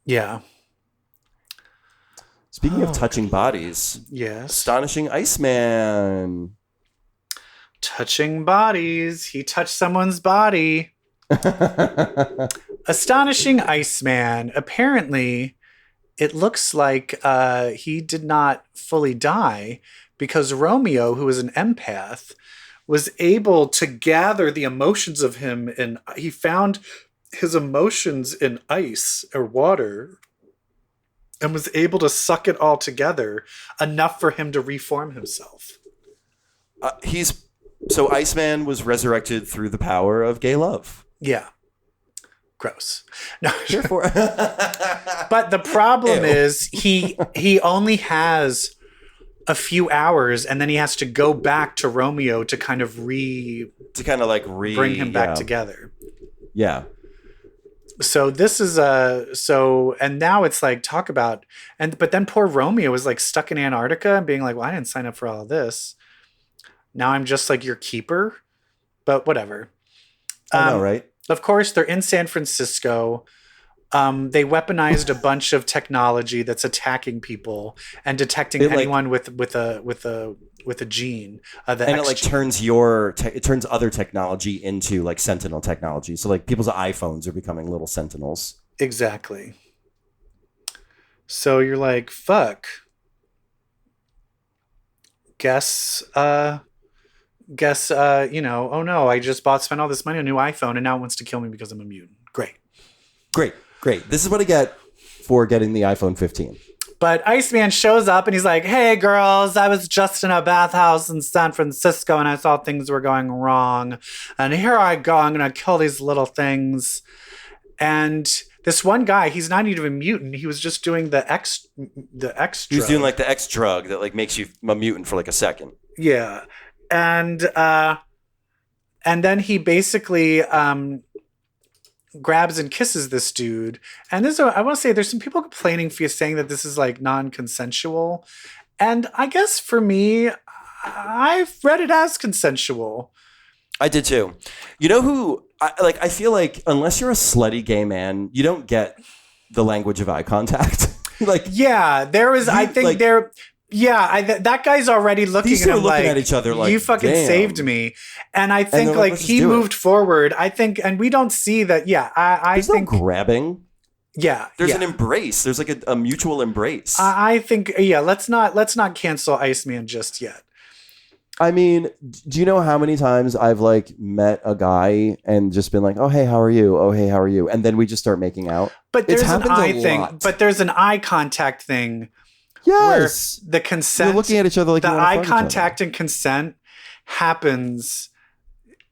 Speaker 2: Yeah.
Speaker 1: Speaking of touching bodies,
Speaker 2: yes,
Speaker 1: Astonishing Iceman.
Speaker 2: Touching bodies. He touched someone's body. Astonishing Iceman. Apparently, it looks like he did not fully die because Romeo, who is an empath, was able to gather the emotions of him, and he found his emotions in ice or water and was able to suck it all together enough for him to reform himself.
Speaker 1: So Iceman was resurrected through the power of gay love.
Speaker 2: Yeah. Gross. No.
Speaker 1: But
Speaker 2: But the problem is he only has a few hours, and then he has to go back to Romeo to kind of bring him back together.
Speaker 1: Yeah.
Speaker 2: So this is and now it's like talk about but then poor Romeo was like stuck in Antarctica and being like, well, I didn't sign up for all of this. Now I'm just like your keeper, but whatever.
Speaker 1: I know, right?
Speaker 2: Of course, they're in San Francisco. They weaponized a bunch of technology that's attacking people and detecting anyone with a gene.
Speaker 1: It turns other technology into like Sentinel technology. So like people's iPhones are becoming little Sentinels.
Speaker 2: Exactly. So you're like, fuck. Guess, oh no, I just spent all this money on a new iPhone and now it wants to kill me because I'm a mutant. Great.
Speaker 1: This is what I get for getting the iPhone 15.
Speaker 2: But Iceman shows up and he's like, hey, girls, I was just in a bathhouse in San Francisco and I saw things were going wrong. And here I go. I'm going to kill these little things. And this one guy, he's not even a mutant. He was just doing the X drug.
Speaker 1: He was doing like the X drug that like makes you a mutant for like a second.
Speaker 2: Yeah. And And then he basically grabs and kisses this dude. And I want to say there's some people complaining for saying that this is like non-consensual. And I guess for me, I've read it as consensual.
Speaker 1: I did too. You know who? I feel like unless you're a slutty gay man, you don't get the language of eye contact.
Speaker 2: That guy's already looking
Speaker 1: these
Speaker 2: at him
Speaker 1: are looking
Speaker 2: like,
Speaker 1: at each other like,
Speaker 2: you fucking
Speaker 1: damn.
Speaker 2: saved me. And I think like he moved forward. I think, and we don't see that. Yeah, I think
Speaker 1: no grabbing.
Speaker 2: Yeah,
Speaker 1: there's an embrace. There's like a mutual embrace.
Speaker 2: I think let's not cancel Iceman just yet.
Speaker 1: I mean, do you know how many times I've like met a guy and just been like, "Oh hey, how are you? Oh hey, how are you?" And then we just start making out.
Speaker 2: But there's an eye thing. But there's an eye contact thing.
Speaker 1: Yes,
Speaker 2: where the consent.
Speaker 1: You're looking at each other like
Speaker 2: the eye contact and consent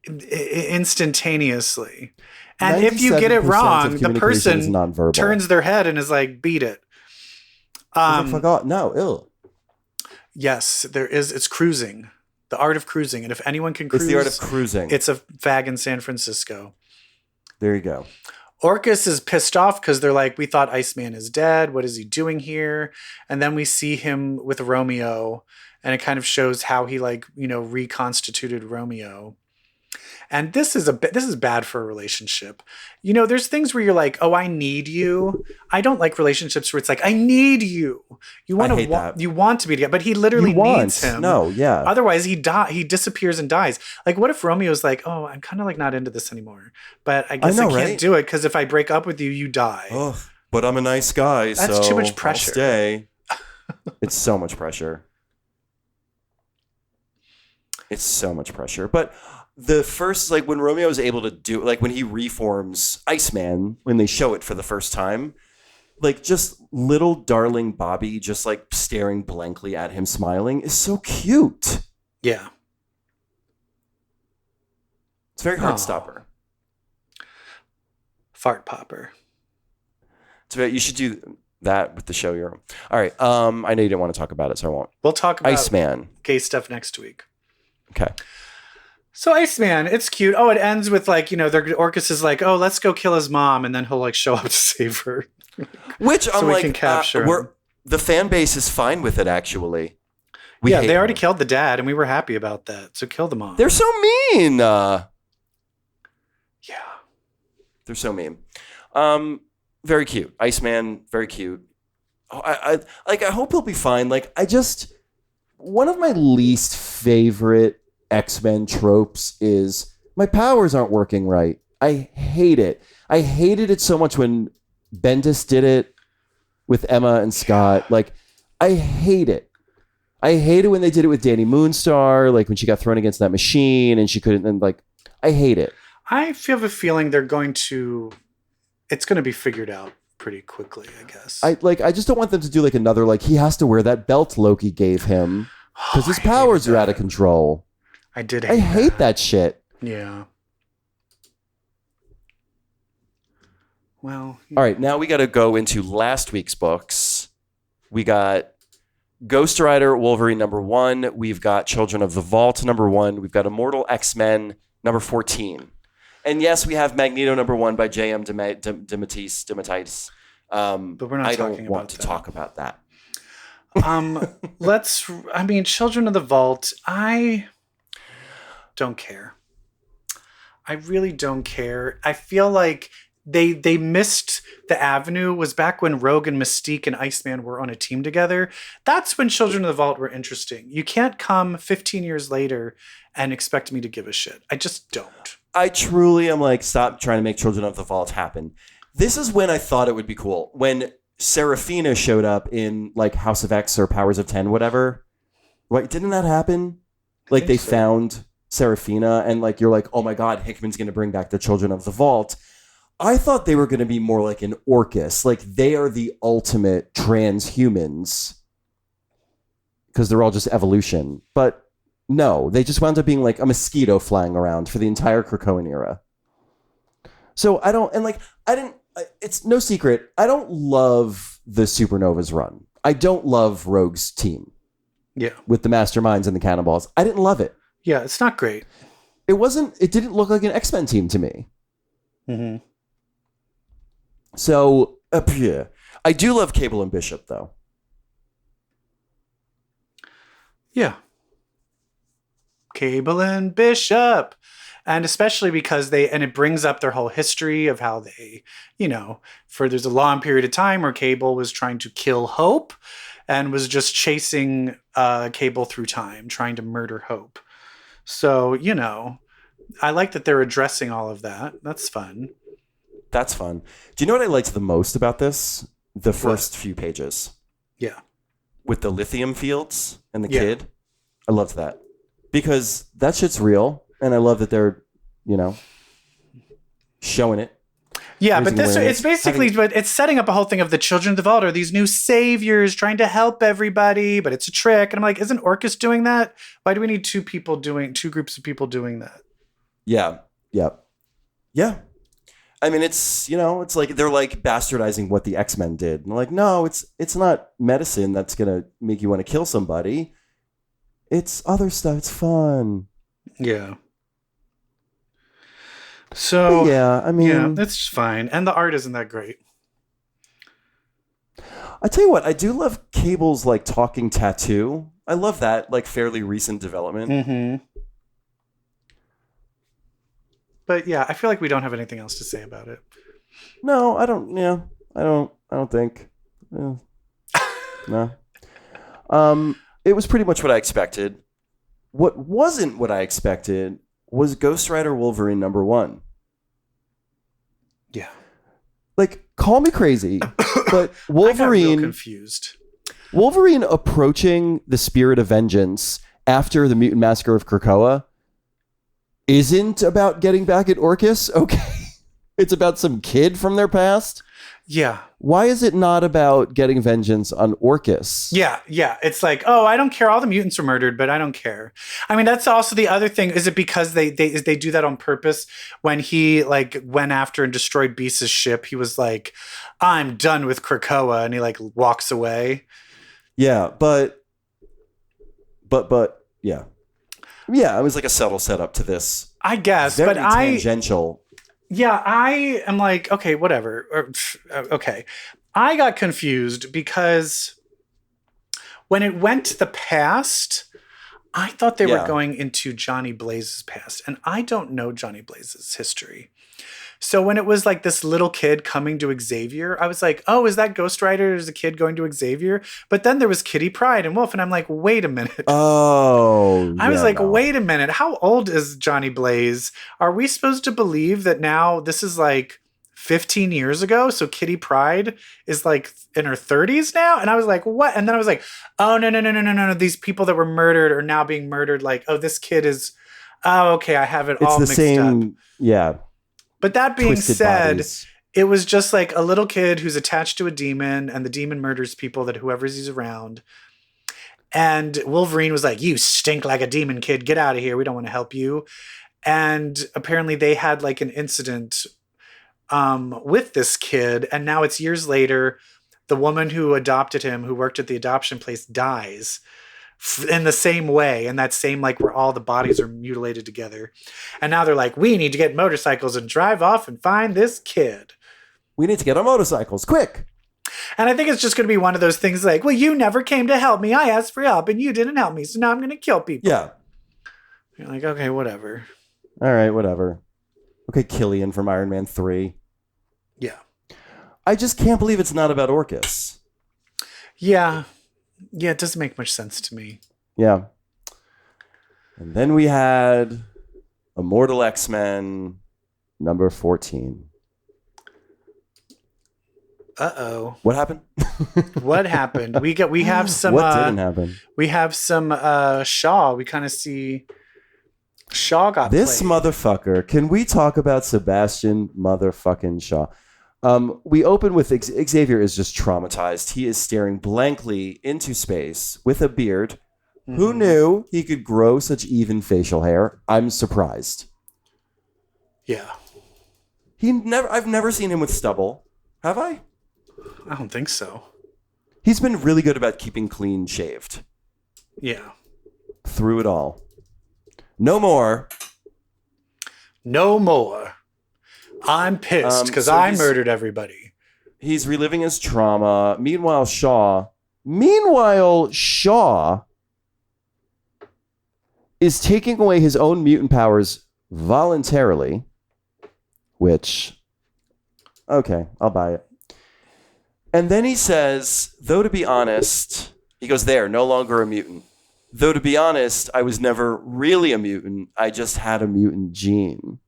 Speaker 2: instantaneously. And if you get it wrong, the person turns their head and is like, "Beat it."
Speaker 1: I forgot. No, ill.
Speaker 2: Yes, there is. It's cruising. The art of cruising. And if anyone can cruise,
Speaker 1: it's the art of cruising.
Speaker 2: It's a fag in San Francisco.
Speaker 1: There you go.
Speaker 2: Orcus is pissed off because they're like, we thought Iceman is dead. What is he doing here? And then we see him with Romeo, and it kind of shows how he reconstituted Romeo. And this is bad for a relationship. There's things where you're like, oh, I need you. I don't like relationships where it's like, I need you. You want to be together, but he literally needs him.
Speaker 1: No, yeah.
Speaker 2: Otherwise, he disappears and dies. Like, what if Romeo's like, oh, I'm kind of like not into this anymore, but I guess I can't do it because if I break up with you, you die.
Speaker 1: Oh, but I'm a nice guy.
Speaker 2: That's too much pressure.
Speaker 1: I'll stay. It's so much pressure. It's so much pressure, but. The first, like when Romeo is able to do, like when he reforms Iceman, when they show it for the first time, like just little darling Bobby just like staring blankly at him smiling is so cute.
Speaker 2: Yeah.
Speaker 1: It's very Heartstopper.
Speaker 2: Fart popper.
Speaker 1: You should do that with the show you're on. All right. I know you didn't want to talk about it, so I won't.
Speaker 2: We'll talk about
Speaker 1: Iceman.
Speaker 2: Gay stuff next week.
Speaker 1: Okay.
Speaker 2: So Iceman, it's cute. Oh, it ends with like, Orcus is like, oh, let's go kill his mom. And then he'll like show up to save her.
Speaker 1: Which I'm like,
Speaker 2: can capture
Speaker 1: the fan base is fine with it, actually.
Speaker 2: They already killed the dad and we were happy about that. So kill the mom.
Speaker 1: They're so mean.
Speaker 2: Yeah.
Speaker 1: They're so mean. Very cute. Iceman, very cute. I hope he'll be fine. Like, one of my least favorite X-Men tropes is my powers aren't working right. I hate it. I hated it so much when Bendis did it with Emma and Scott. Like, I hate it. I hate it when they did it with Danny Moonstar, like when she got thrown against that machine and she couldn't, and like, I hate it.
Speaker 2: I have a feeling it's going to be figured out pretty quickly, I guess.
Speaker 1: I just don't want them to do like another, like he has to wear that belt Loki gave him because his powers are out of control.
Speaker 2: I
Speaker 1: hate that shit.
Speaker 2: Yeah. Well.
Speaker 1: All right, now we got to go into last week's books. We got Ghost Rider Wolverine #1. We've got Children of the Vault #1. We've got Immortal X-Men #14. And yes, we have Magneto number 1 by J.M. DeMatteis.
Speaker 2: But we're not
Speaker 1: I
Speaker 2: talking
Speaker 1: don't
Speaker 2: about
Speaker 1: want to
Speaker 2: that.
Speaker 1: talk about that.
Speaker 2: Children of the Vault, I don't care. I really don't care. I feel like they missed the avenue. Was back when Rogue and Mystique and Iceman were on a team together. That's when Children of the Vault were interesting. You can't come 15 years later and expect me to give a shit. I just don't.
Speaker 1: I truly am like, stop trying to make Children of the Vault happen. This is when I thought it would be cool. When Serafina showed up in like House of X or Powers of 10, whatever. Wait, didn't that happen? Like they found Serafina and like, you're like, oh my God, Hickman's going to bring back the Children of the Vault. I thought they were going to be more like an Orcus. Like they are the ultimate transhumans because they're all just evolution. But no, they just wound up being like a mosquito flying around for the entire Krakoan era. So it's no secret. I don't love the Supernovas run. I don't love Rogue's team.
Speaker 2: Yeah.
Speaker 1: With the Masterminds and the Cannonballs. I didn't love it.
Speaker 2: Yeah, it's not great.
Speaker 1: it didn't look like an X-Men team to me.
Speaker 2: Mm-hmm.
Speaker 1: So, yeah. I do love Cable and Bishop, though.
Speaker 2: Yeah. Cable and Bishop. And especially because it brings up their whole history of how they, there's a long period of time where Cable was trying to kill Hope and was just chasing Cable through time, trying to murder Hope. So, I like that they're addressing all of that. That's fun.
Speaker 1: That's fun. Do you know what I liked the most about this? The first few pages. Yeah. With the lithium fields and the kid. I loved that. Because that shit's real. And I love that they're, showing it.
Speaker 2: Yeah, but it's basically, but it's setting up a whole thing of the children of the vault are these new saviors trying to help everybody, but it's a trick. And I'm like, isn't Orcus doing that? Why do we need two groups of people doing that?
Speaker 1: Yeah. Yeah. Yeah. I mean, it's, it's like they're like bastardizing what the X-Men did. And like, no, it's not medicine that's going to make you want to kill somebody. It's other stuff. It's fun.
Speaker 2: Yeah. So,
Speaker 1: yeah, I mean,
Speaker 2: it's fine. And the art isn't that great.
Speaker 1: I tell you what, I do love Cable's like talking tattoo. I love that, like fairly recent development.
Speaker 2: Mm-hmm. But yeah, I feel like we don't have anything else to say about it.
Speaker 1: No, I don't. Yeah, I don't think. Yeah. No. It was pretty much what I expected. What wasn't what I expected was Ghost Rider Wolverine #1.
Speaker 2: Yeah.
Speaker 1: Like, call me crazy, but Wolverine.
Speaker 2: I got real confused.
Speaker 1: Wolverine approaching the Spirit of Vengeance after the Mutant Massacre of Krakoa isn't about getting back at Orcus. Okay. It's about some kid from their past.
Speaker 2: Yeah.
Speaker 1: Why is it not about getting vengeance on Orcus?
Speaker 2: Yeah. It's like, oh, I don't care. All the mutants were murdered, but I don't care. I mean, that's also the other thing. Is it because they do that on purpose? When he like went after and destroyed Beast's ship, he was like, I'm done with Krakoa, and he like walks away.
Speaker 1: Yeah, but yeah. Yeah, it was like a subtle setup to this.
Speaker 2: I guess,
Speaker 1: very
Speaker 2: but
Speaker 1: tangential.
Speaker 2: Yeah, I am like, okay, whatever. Okay. I got confused because when it went to the past, I thought they were going into Johnny Blaze's past, and I don't know Johnny Blaze's history. So when it was like this little kid coming to Xavier, I was like, oh, is that Ghost Rider? Is a kid going to Xavier? But then there was Kitty Pryde and Wolf, and I'm like, wait a minute.
Speaker 1: Oh,
Speaker 2: I was like, wait a minute. How old is Johnny Blaze? Are we supposed to believe that now this is like 15 years ago? So Kitty Pryde is like in her 30s now? And I was like, what? And then I was like, oh, no. These people that were murdered are now being murdered. Like, oh, this kid is, oh, okay, I have it all mixed up.
Speaker 1: Yeah.
Speaker 2: But that being said,
Speaker 1: bodies.
Speaker 2: It was just like a little kid who's attached to a demon, and the demon murders people that whoever he's around. And Wolverine was like, you stink like a demon, kid. Get out of here. We don't want to help you. And apparently they had like an incident with this kid. And now it's years later. The woman who adopted him, who worked at the adoption place, dies in the same way, in that same, like, where all the bodies are mutilated together. And now they're like, we need to get motorcycles and drive off and find this kid.
Speaker 1: We need to get on motorcycles, quick.
Speaker 2: And I think it's just going to be one of those things like, well, you never came to help me. I asked for help and you didn't help me. So now I'm going to kill people.
Speaker 1: Yeah.
Speaker 2: You're like, okay, whatever.
Speaker 1: All right, whatever. Okay, Killian from Iron Man 3.
Speaker 2: Yeah.
Speaker 1: I just can't believe it's not about Orcus.
Speaker 2: Yeah. Yeah, it doesn't make much sense to me.
Speaker 1: Yeah. And then we had Immortal X-Men #14.
Speaker 2: Uh-oh.
Speaker 1: What happened?
Speaker 2: What happened? We have some
Speaker 1: What didn't happen?
Speaker 2: We have some Shaw. We kind of see Shaw got
Speaker 1: this
Speaker 2: played.
Speaker 1: motherfucker. Can we talk about Sebastian motherfucking Shaw? We open with Xavier is just traumatized. He is staring blankly into space with a beard. Mm-hmm. Who knew he could grow such even facial hair? I'm surprised.
Speaker 2: Yeah.
Speaker 1: I've never seen him with stubble. Have I?
Speaker 2: I don't think so.
Speaker 1: He's been really good about keeping clean shaved.
Speaker 2: Yeah.
Speaker 1: Through it all. No more
Speaker 2: No more. I'm pissed because I murdered everybody.
Speaker 1: He's reliving his trauma. Meanwhile, Shaw is taking away his own mutant powers voluntarily, which, okay, I'll buy it. And then he says, though to be honest, he goes, there, no longer a mutant. Though to be honest, I was never really a mutant. I just had a mutant gene.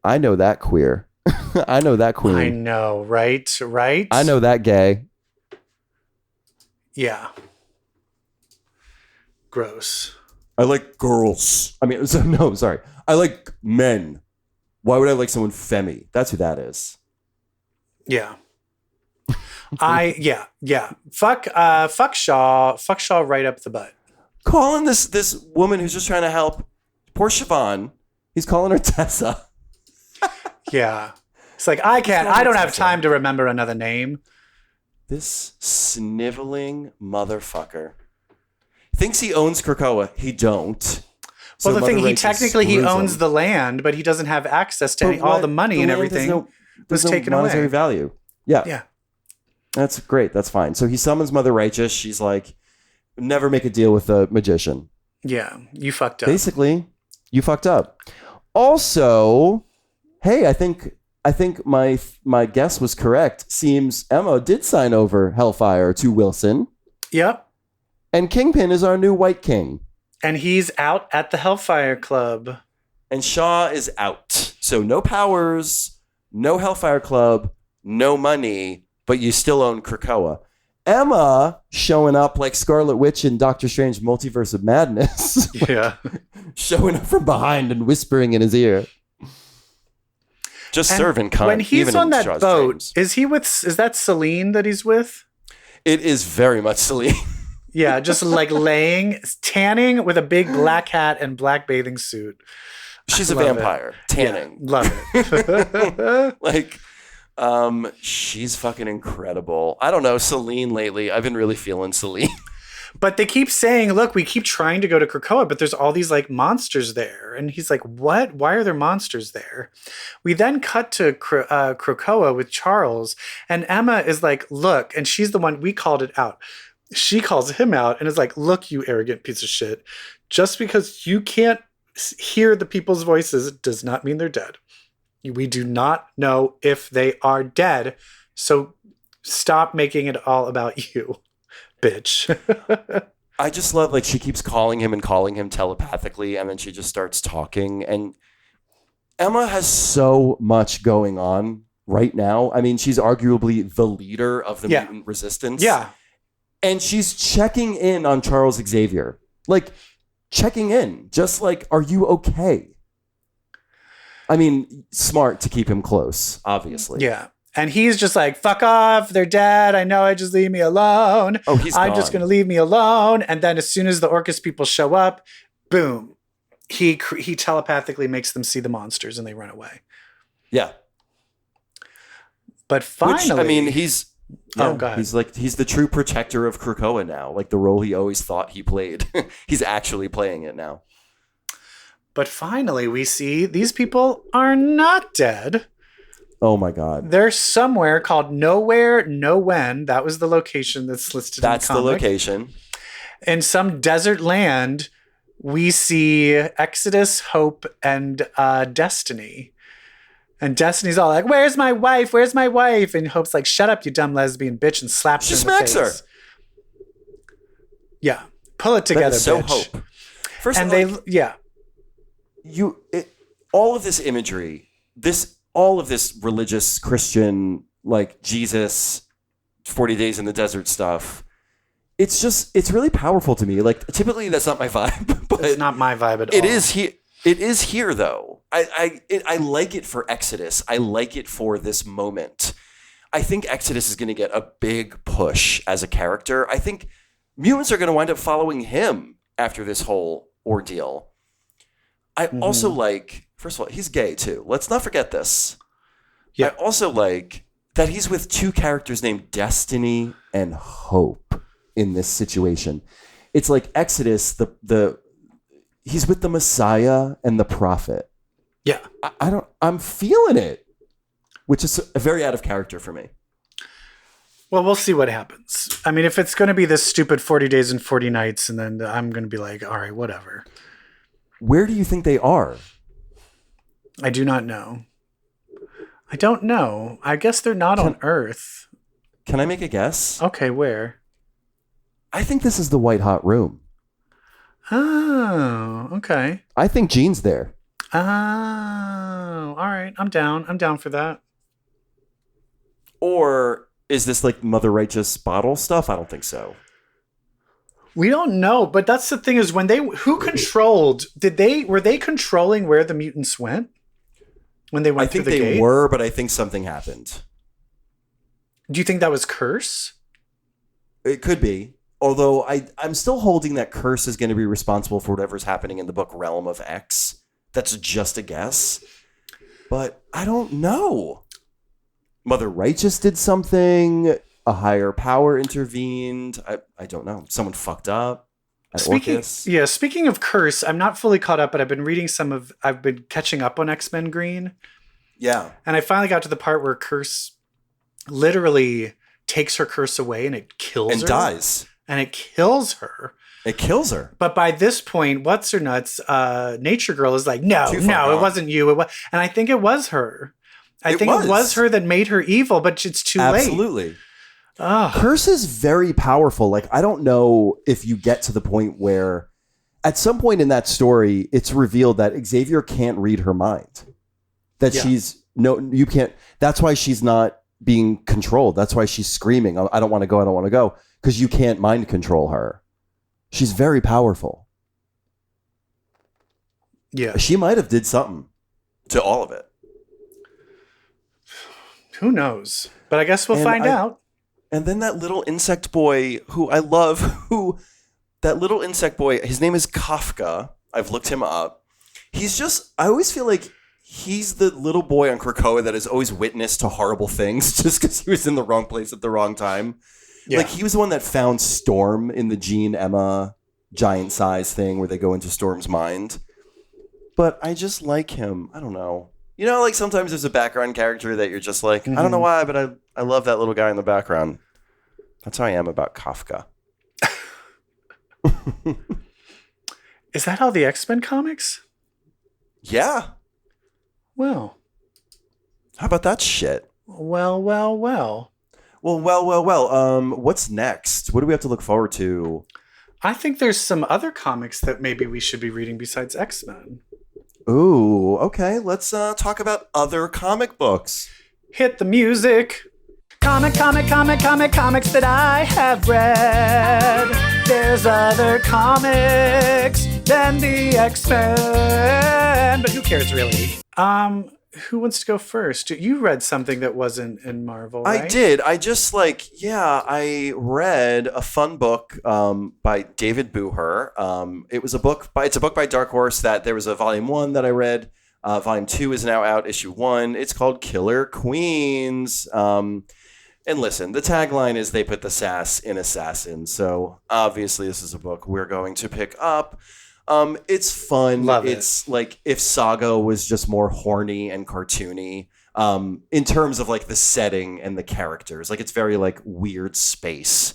Speaker 1: I know that queer. I know that queen.
Speaker 2: I know, right? Right?
Speaker 1: I know that gay.
Speaker 2: Yeah. Gross.
Speaker 1: I like girls. I mean, sorry. I like men. Why would I like someone femmy? That's who that is.
Speaker 2: Yeah. Fuck Shaw. Fuck Shaw right up the butt.
Speaker 1: Calling this woman who's just trying to help. Poor Siobhan. He's calling her Tessa.
Speaker 2: Yeah. It's like, I don't have time to remember another name.
Speaker 1: This sniveling motherfucker thinks he owns Krakoa. He don't.
Speaker 2: Well, the thing, he owns the land, but he doesn't have access to all the money and everything.
Speaker 1: There's no taken monetary away. Value. Yeah.
Speaker 2: Yeah.
Speaker 1: That's great. That's fine. So he summons Mother Righteous. She's like, never make a deal with a magician.
Speaker 2: Yeah. You fucked up.
Speaker 1: Basically, you fucked up. Also, hey, I think my guess was correct. Seems Emma did sign over Hellfire to Wilson.
Speaker 2: Yep.
Speaker 1: And Kingpin is our new White King.
Speaker 2: And he's out at the Hellfire Club.
Speaker 1: And Shaw is out. So no powers, no Hellfire Club, no money, but you still own Krakoa. Emma showing up like Scarlet Witch in Doctor Strange Multiverse of Madness.
Speaker 2: Yeah.
Speaker 1: Showing up from behind and whispering in his ear. Just serving cunt.
Speaker 2: When he's on that boat,
Speaker 1: dreams.
Speaker 2: Is that Celine that he's with?
Speaker 1: It is very much Celine.
Speaker 2: Yeah, just like tanning with a big black hat and black bathing suit.
Speaker 1: She's a vampire. Tanning.
Speaker 2: Yeah, love it.
Speaker 1: Like, she's fucking incredible. I don't know, Celine lately. I've been really feeling Celine.
Speaker 2: But they keep saying, look, we keep trying to go to Krakoa, but there's all these like monsters there. And he's like, what? Why are there monsters there? We then cut to Krakoa with Charles, and Emma is like, look, and she's the one, we called it out. She calls him out and is like, look, you arrogant piece of shit. Just because you can't hear the people's voices does not mean they're dead. We do not know if they are dead. So stop making it all about you, bitch.
Speaker 1: I just love, like, she keeps calling him telepathically, and then she just starts talking. And Emma has so much going on right now. I mean, she's arguably the leader of the mutant resistance.
Speaker 2: Yeah.
Speaker 1: And she's checking in on Charles Xavier. Like, checking in. Just like, are you okay? I mean, smart to keep him close, obviously.
Speaker 2: Yeah. And he's just like, fuck off. They're dead. I know. Just leave me alone.
Speaker 1: Oh, he's
Speaker 2: I'm
Speaker 1: gone.
Speaker 2: just going to leave me alone. And then as soon as the Orcus people show up, boom. He telepathically makes them see the monsters and they run away.
Speaker 1: Yeah.
Speaker 2: But finally.
Speaker 1: Which, I mean, he's the true protector of Krakoa now. Like the role he always thought he played. He's actually playing it now.
Speaker 2: But finally, we see these people are not dead.
Speaker 1: Oh my God.
Speaker 2: They're somewhere called Nowhere, No When. That was the location that's listed in the comic.
Speaker 1: That's the location.
Speaker 2: In some desert land, we see Exodus, Hope, and Destiny. And Destiny's all like, where's my wife? Where's my wife? And Hope's like, shut up, you dumb lesbian bitch, and slaps her in the face. She smacks her. Yeah. Pull it together,
Speaker 1: so
Speaker 2: bitch.
Speaker 1: Hope. First
Speaker 2: and
Speaker 1: of all, all of this imagery, all of this religious Christian, like Jesus, 40 days in the desert stuff, it's really powerful to me. Like, typically that's not my vibe, but
Speaker 2: it's not my vibe at all.
Speaker 1: It is here though. I like it for Exodus. I like it for this moment. I think Exodus is going to get a big push as a character. I think mutants are going to wind up following him after this whole ordeal. I also like, first of all, he's gay too. Let's not forget this. Yeah. I also like that he's with two characters named Destiny and Hope in this situation. It's like Exodus, he's with the Messiah and the Prophet.
Speaker 2: Yeah.
Speaker 1: I'm feeling it, which is very out of character for me.
Speaker 2: Well, we'll see what happens. I mean, if it's going to be this stupid 40 days and 40 nights, and then I'm going to be like, all right, whatever.
Speaker 1: Where do you think they are?
Speaker 2: I do not know. I don't know. I guess they're not on Earth.
Speaker 1: Can I make a guess?
Speaker 2: Okay, where?
Speaker 1: I think this is the White Hot Room.
Speaker 2: Oh, okay.
Speaker 1: I think Jean's there.
Speaker 2: Oh, all right. I'm down. I'm down for that.
Speaker 1: Or is this like Mother Righteous bottle stuff? I don't think so.
Speaker 2: We don't know, but that's the thing is were they controlling where the mutants went? When they went through the gate? I think
Speaker 1: they were, but I think something happened.
Speaker 2: Do you think that was Curse?
Speaker 1: It could be. Although I'm still holding that Curse is going to be responsible for whatever's happening in the book Realm of X. That's just a guess. But I don't know. Mother Righteous did something. A higher power intervened. I don't know. Someone fucked up.
Speaker 2: Speaking of Curse, I'm not fully caught up, but I've been catching up on X-Men Green.
Speaker 1: Yeah.
Speaker 2: And I finally got to the part where Curse literally takes her curse away and it kills her.
Speaker 1: And dies.
Speaker 2: And it kills her.
Speaker 1: It kills her.
Speaker 2: But by this point, what's her nuts? Nature Girl is like, no, it wasn't you. And I think it was her. I think it was her that made her evil, but it's too late.
Speaker 1: Absolutely. Curse is very powerful. Like, I don't know if you get to the point where at some point in that story, it's revealed that Xavier can't read her mind. That you can't. That's why she's not being controlled. That's why she's screaming, I don't want to go. I don't want to go. Because you can't mind control her. She's very powerful.
Speaker 2: Yeah.
Speaker 1: She might have did something to all of it.
Speaker 2: Who knows? But I guess we'll find out.
Speaker 1: And then that little insect boy who I love, his name is Kafka. I've looked him up. I always feel like he's the little boy on Krakoa that has always witnessed to horrible things just because he was in the wrong place at the wrong time. Yeah. Like, he was the one that found Storm in the Jean Emma giant size thing where they go into Storm's mind. But I just like him. I don't know. You know, like sometimes there's a background character that you're just like, I don't know why, but I love that little guy in the background. That's how I am about Kafka.
Speaker 2: Is that all the X-Men comics?
Speaker 1: Yeah.
Speaker 2: Well.
Speaker 1: How about that shit?
Speaker 2: Well.
Speaker 1: Well. What's next? What do we have to look forward to?
Speaker 2: I think there's some other comics that maybe we should be reading besides X-Men.
Speaker 1: Ooh, okay. Let's talk about other comic books.
Speaker 2: Hit the music. Comics that I have read. There's other comics than the X-Men, but who cares really? Who wants to go first? You read something that wasn't in Marvel, right?
Speaker 1: I did. I read a fun book by David Booher. It's a book by Dark Horse that there was a volume 1 that I read. Volume 2 is now out, issue 1. It's called Killer Queens. And listen, the tagline is they put the sass in assassin. So obviously this is a book we're going to pick up. It's fun. It's like if Saga was just more horny and cartoony in terms of like the setting and the characters. Like, it's very like weird space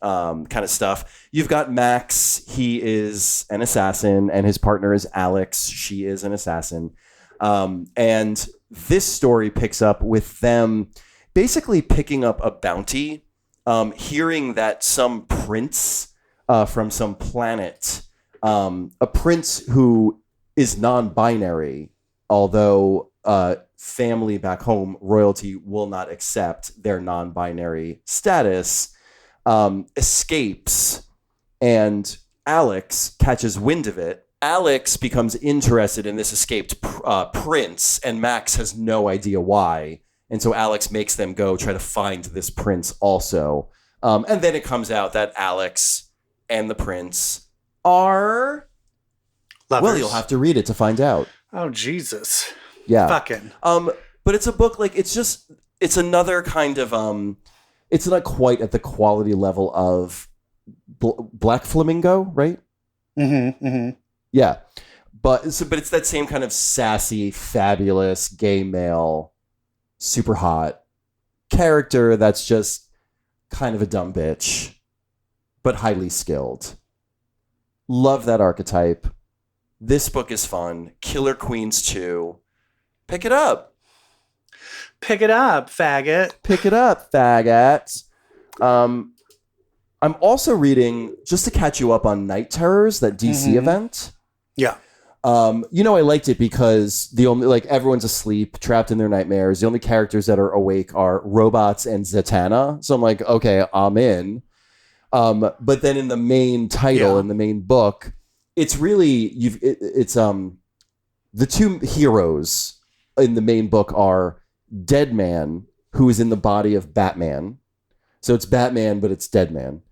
Speaker 1: kind of stuff. You've got Max. He is an assassin, and his partner is Alex. She is an assassin. And this story picks up with them basically picking up a bounty, hearing that some prince from some planet, a prince who is non-binary, although family back home, royalty will not accept their non-binary status, escapes, and Alex catches wind of it. Alex becomes interested in this escaped prince, and Max has no idea why. And so Alex makes them go try to find this prince also. And then it comes out that Alex and the prince are lovers. Well, you'll have to read it to find out.
Speaker 2: Oh, Jesus.
Speaker 1: Yeah.
Speaker 2: Fucking.
Speaker 1: But it's a book, like, it's another kind of, it's not quite at the quality level of Black Flamingo, right?
Speaker 2: Mm-hmm. Mm-hmm.
Speaker 1: Yeah. but it's that same kind of sassy, fabulous, gay male, super hot character that's just kind of a dumb bitch, but highly skilled. Love that archetype. This book is fun. Killer Queens 2. Pick it up.
Speaker 2: Pick it up, faggot.
Speaker 1: Pick it up, faggot. I'm also reading, just to catch you up on Night Terrors, that DC event.
Speaker 2: Yeah.
Speaker 1: I liked it because the only, like, everyone's asleep, trapped in their nightmares. The only characters that are awake are robots and Zatanna. So I'm like, okay, I'm in. But then in the main title, in the main book, it's really, the two heroes in the main book are Deadman, who is in the body of Batman. So it's Batman, but it's Deadman.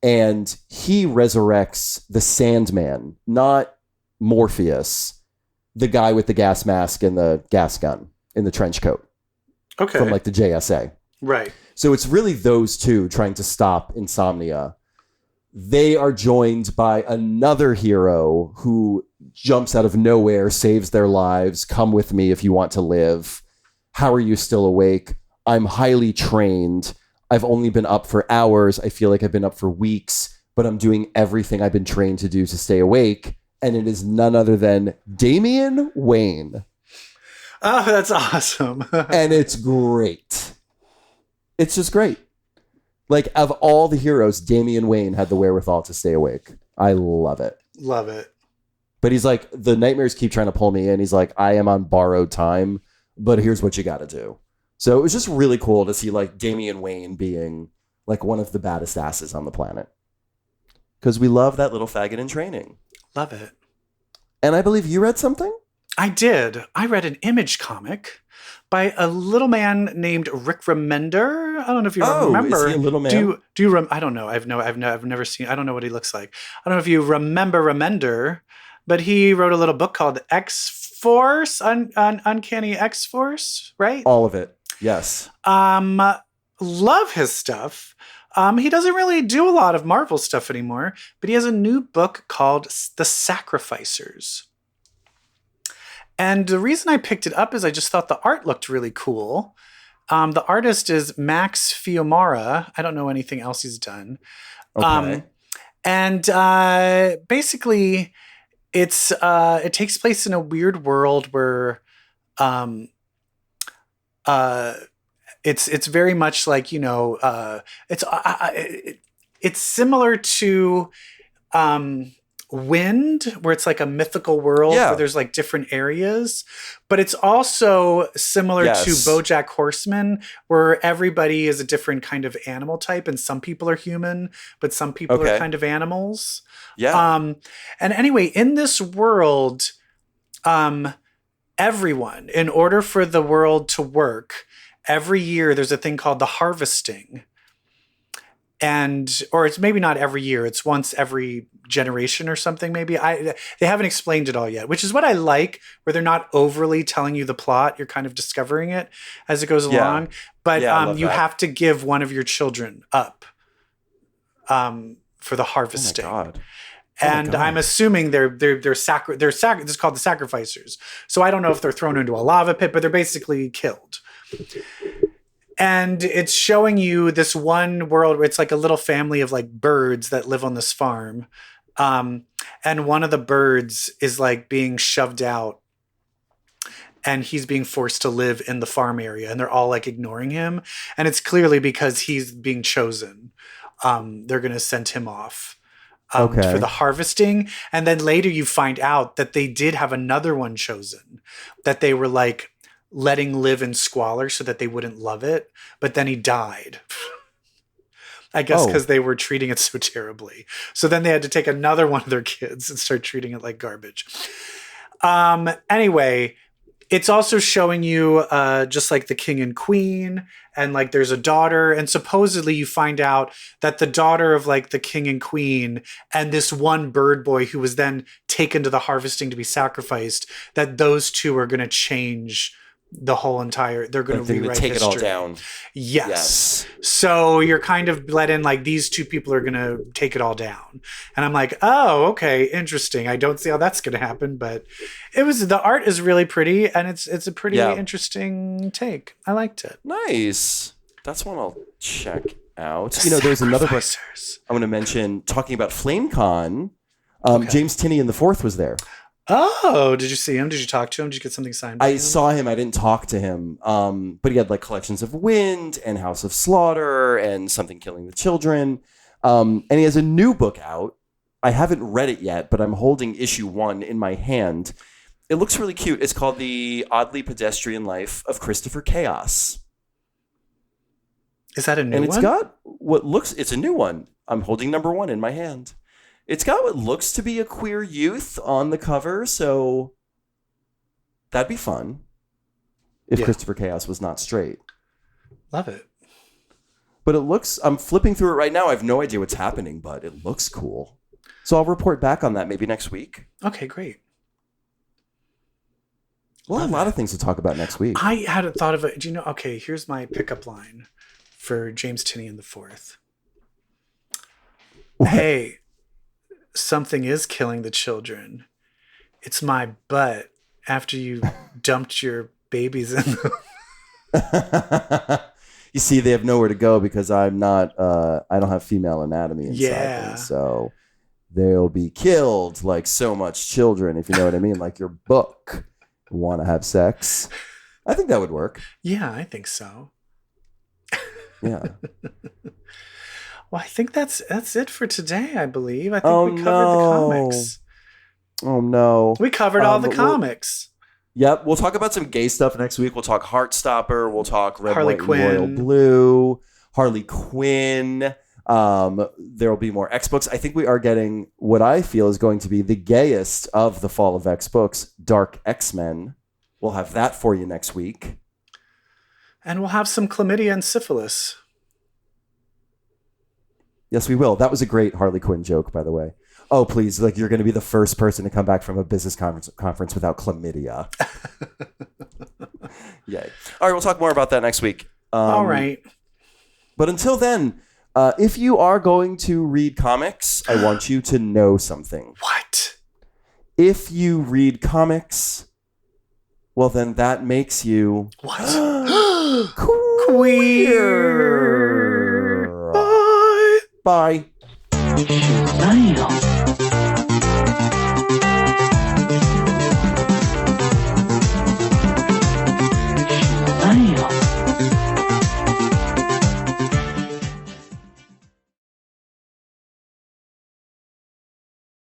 Speaker 1: And he resurrects the Sandman, not Morpheus, the guy with the gas mask and the gas gun in the trench coat.
Speaker 2: Okay.
Speaker 1: From like the JSA.
Speaker 2: Right.
Speaker 1: So it's really those two trying to stop insomnia. They are joined by another hero who jumps out of nowhere, saves their lives. Come with me if you want to live. How are you still awake? I'm highly trained. I've only been up for hours. I feel like I've been up for weeks, but I'm doing everything I've been trained to do to stay awake. And it is none other than Damian Wayne.
Speaker 2: Oh, that's awesome.
Speaker 1: And it's great. It's just great. Like, of all the heroes, Damian Wayne had the wherewithal to stay awake. I love it.
Speaker 2: Love it.
Speaker 1: But he's like, the nightmares keep trying to pull me in. He's like, I am on borrowed time, but here's what you got to do. So it was just really cool to see like Damian Wayne being like one of the baddest asses on the planet. Because we love that little faggot in training.
Speaker 2: Love it.
Speaker 1: And I believe you read something?
Speaker 2: I did. I read an Image comic by a little man named Rick Remender. I don't know if you remember.
Speaker 1: Is he a little man?
Speaker 2: Do you I don't know. I've never seen. I don't know what he looks like. I don't know if you remember Remender, but he wrote a little book called X-Force, Uncanny X-Force, right?
Speaker 1: All of it. Yes.
Speaker 2: Love his stuff. He doesn't really do a lot of Marvel stuff anymore, but he has a new book called The Sacrificers. And the reason I picked it up is I just thought the art looked really cool. The artist is Max Fiumara. I don't know anything else he's done.
Speaker 1: Okay.
Speaker 2: Basically, it takes place in a weird world where it's very much like, it's similar to Wind, where it's like a mythical world where there's like different areas, but it's also similar to BoJack Horseman, where everybody is a different kind of animal type, and some people are human, but some people are kind of animals. Yeah. And anyway, in this world, everyone, in order for the world to work, every year there's a thing called the harvesting. Or it's maybe not every year, it's once every generation or something maybe. They haven't explained it all yet, which is what I like, where they're not overly telling you the plot. You're kind of discovering it as it goes along. But you have to give one of your children up for the harvesting. Oh my God. And I'm assuming they're this is called the Sacrificers. So I don't know if they're thrown into a lava pit, but they're basically killed. And it's showing you this one world where it's like a little family of like birds that live on this farm. And one of the birds is like being shoved out, and he's being forced to live in the farm area, and they're all like ignoring him. And it's clearly because he's being chosen. They're going to send him off for the harvesting. And then later you find out that they did have another one chosen, that they were like letting live in squalor so that they wouldn't love it. But then he died. I guess because they were treating it so terribly. So then they had to take another one of their kids and start treating it like garbage. Anyway, it's also showing you just like the king and queen, and like there's a daughter, and supposedly you find out that the daughter of like the king and queen and this one bird boy who was then taken to the harvesting to be sacrificed, that those two are going to change the whole entire. They're going to rewrite
Speaker 1: take
Speaker 2: history.
Speaker 1: it all down.
Speaker 2: Yes. So you're kind of let in like these two people are going to take it all down, and I'm like, oh, okay, interesting. I don't see how that's going to happen, but the art is really pretty, and it's a pretty interesting take. I liked it.
Speaker 1: Nice. That's one I'll check out. There's another book I want to mention talking about Flamecon. James Tinian IV was there.
Speaker 2: Oh, did you see him? Did you talk to him? Did you get something signed by him?
Speaker 1: I saw him. I didn't talk to him. But he had like Collections of Wind and House of Slaughter and Something Killing the Children. And he has a new book out. I haven't read it yet, but I'm holding issue 1 in my hand. It looks really cute. It's called The Oddly Pedestrian Life of Christopher Chaos.
Speaker 2: Is that a new one?
Speaker 1: And it's got it's a new one. I'm holding number 1 in my hand. It's got what looks to be a queer youth on the cover, so that'd be fun if Christopher Chaos was not straight.
Speaker 2: Love it.
Speaker 1: But I'm flipping through it right now. I have no idea what's happening, but it looks cool. So I'll report back on that maybe next week.
Speaker 2: Okay, great.
Speaker 1: Well, a lot of things to talk about next week.
Speaker 2: I hadn't thought of it. Do you know? Okay, here's my pickup line for James Tinian IV.
Speaker 1: What?
Speaker 2: Hey, something is killing the children. It's my butt after you dumped your babies in them.
Speaker 1: You see, they have nowhere to go because I'm not, I don't have female anatomy inside me. So they'll be killed like so much children, if you know what I mean. Like your book, Want to Have Sex. I think that would work.
Speaker 2: Yeah, I think so.
Speaker 1: Yeah.
Speaker 2: Well, I think that's it for today, I believe. I think we covered the comics.
Speaker 1: Oh, no.
Speaker 2: We covered all the comics.
Speaker 1: Yep. We'll talk about some gay stuff next week. We'll talk Heartstopper. We'll talk Red,
Speaker 2: Harley
Speaker 1: White,
Speaker 2: Quinn.
Speaker 1: and Royal Blue. Harley Quinn. There will be more X books. I think we are getting what I feel is going to be the gayest of the Fall of X books, Dark X-Men. We'll have that for you next week.
Speaker 2: And we'll have some chlamydia and syphilis.
Speaker 1: Yes, we will. That was a great Harley Quinn joke, by the way. Oh, please. Like, you're going to be the first person to come back from a business conference without chlamydia. Yay. All right, we'll talk more about that next week.
Speaker 2: All right.
Speaker 1: But until then, if you are going to read comics, I want you to know something.
Speaker 2: What?
Speaker 1: If you read comics, well, then that makes you...
Speaker 2: What?
Speaker 1: Queer. Bye.
Speaker 4: Damn.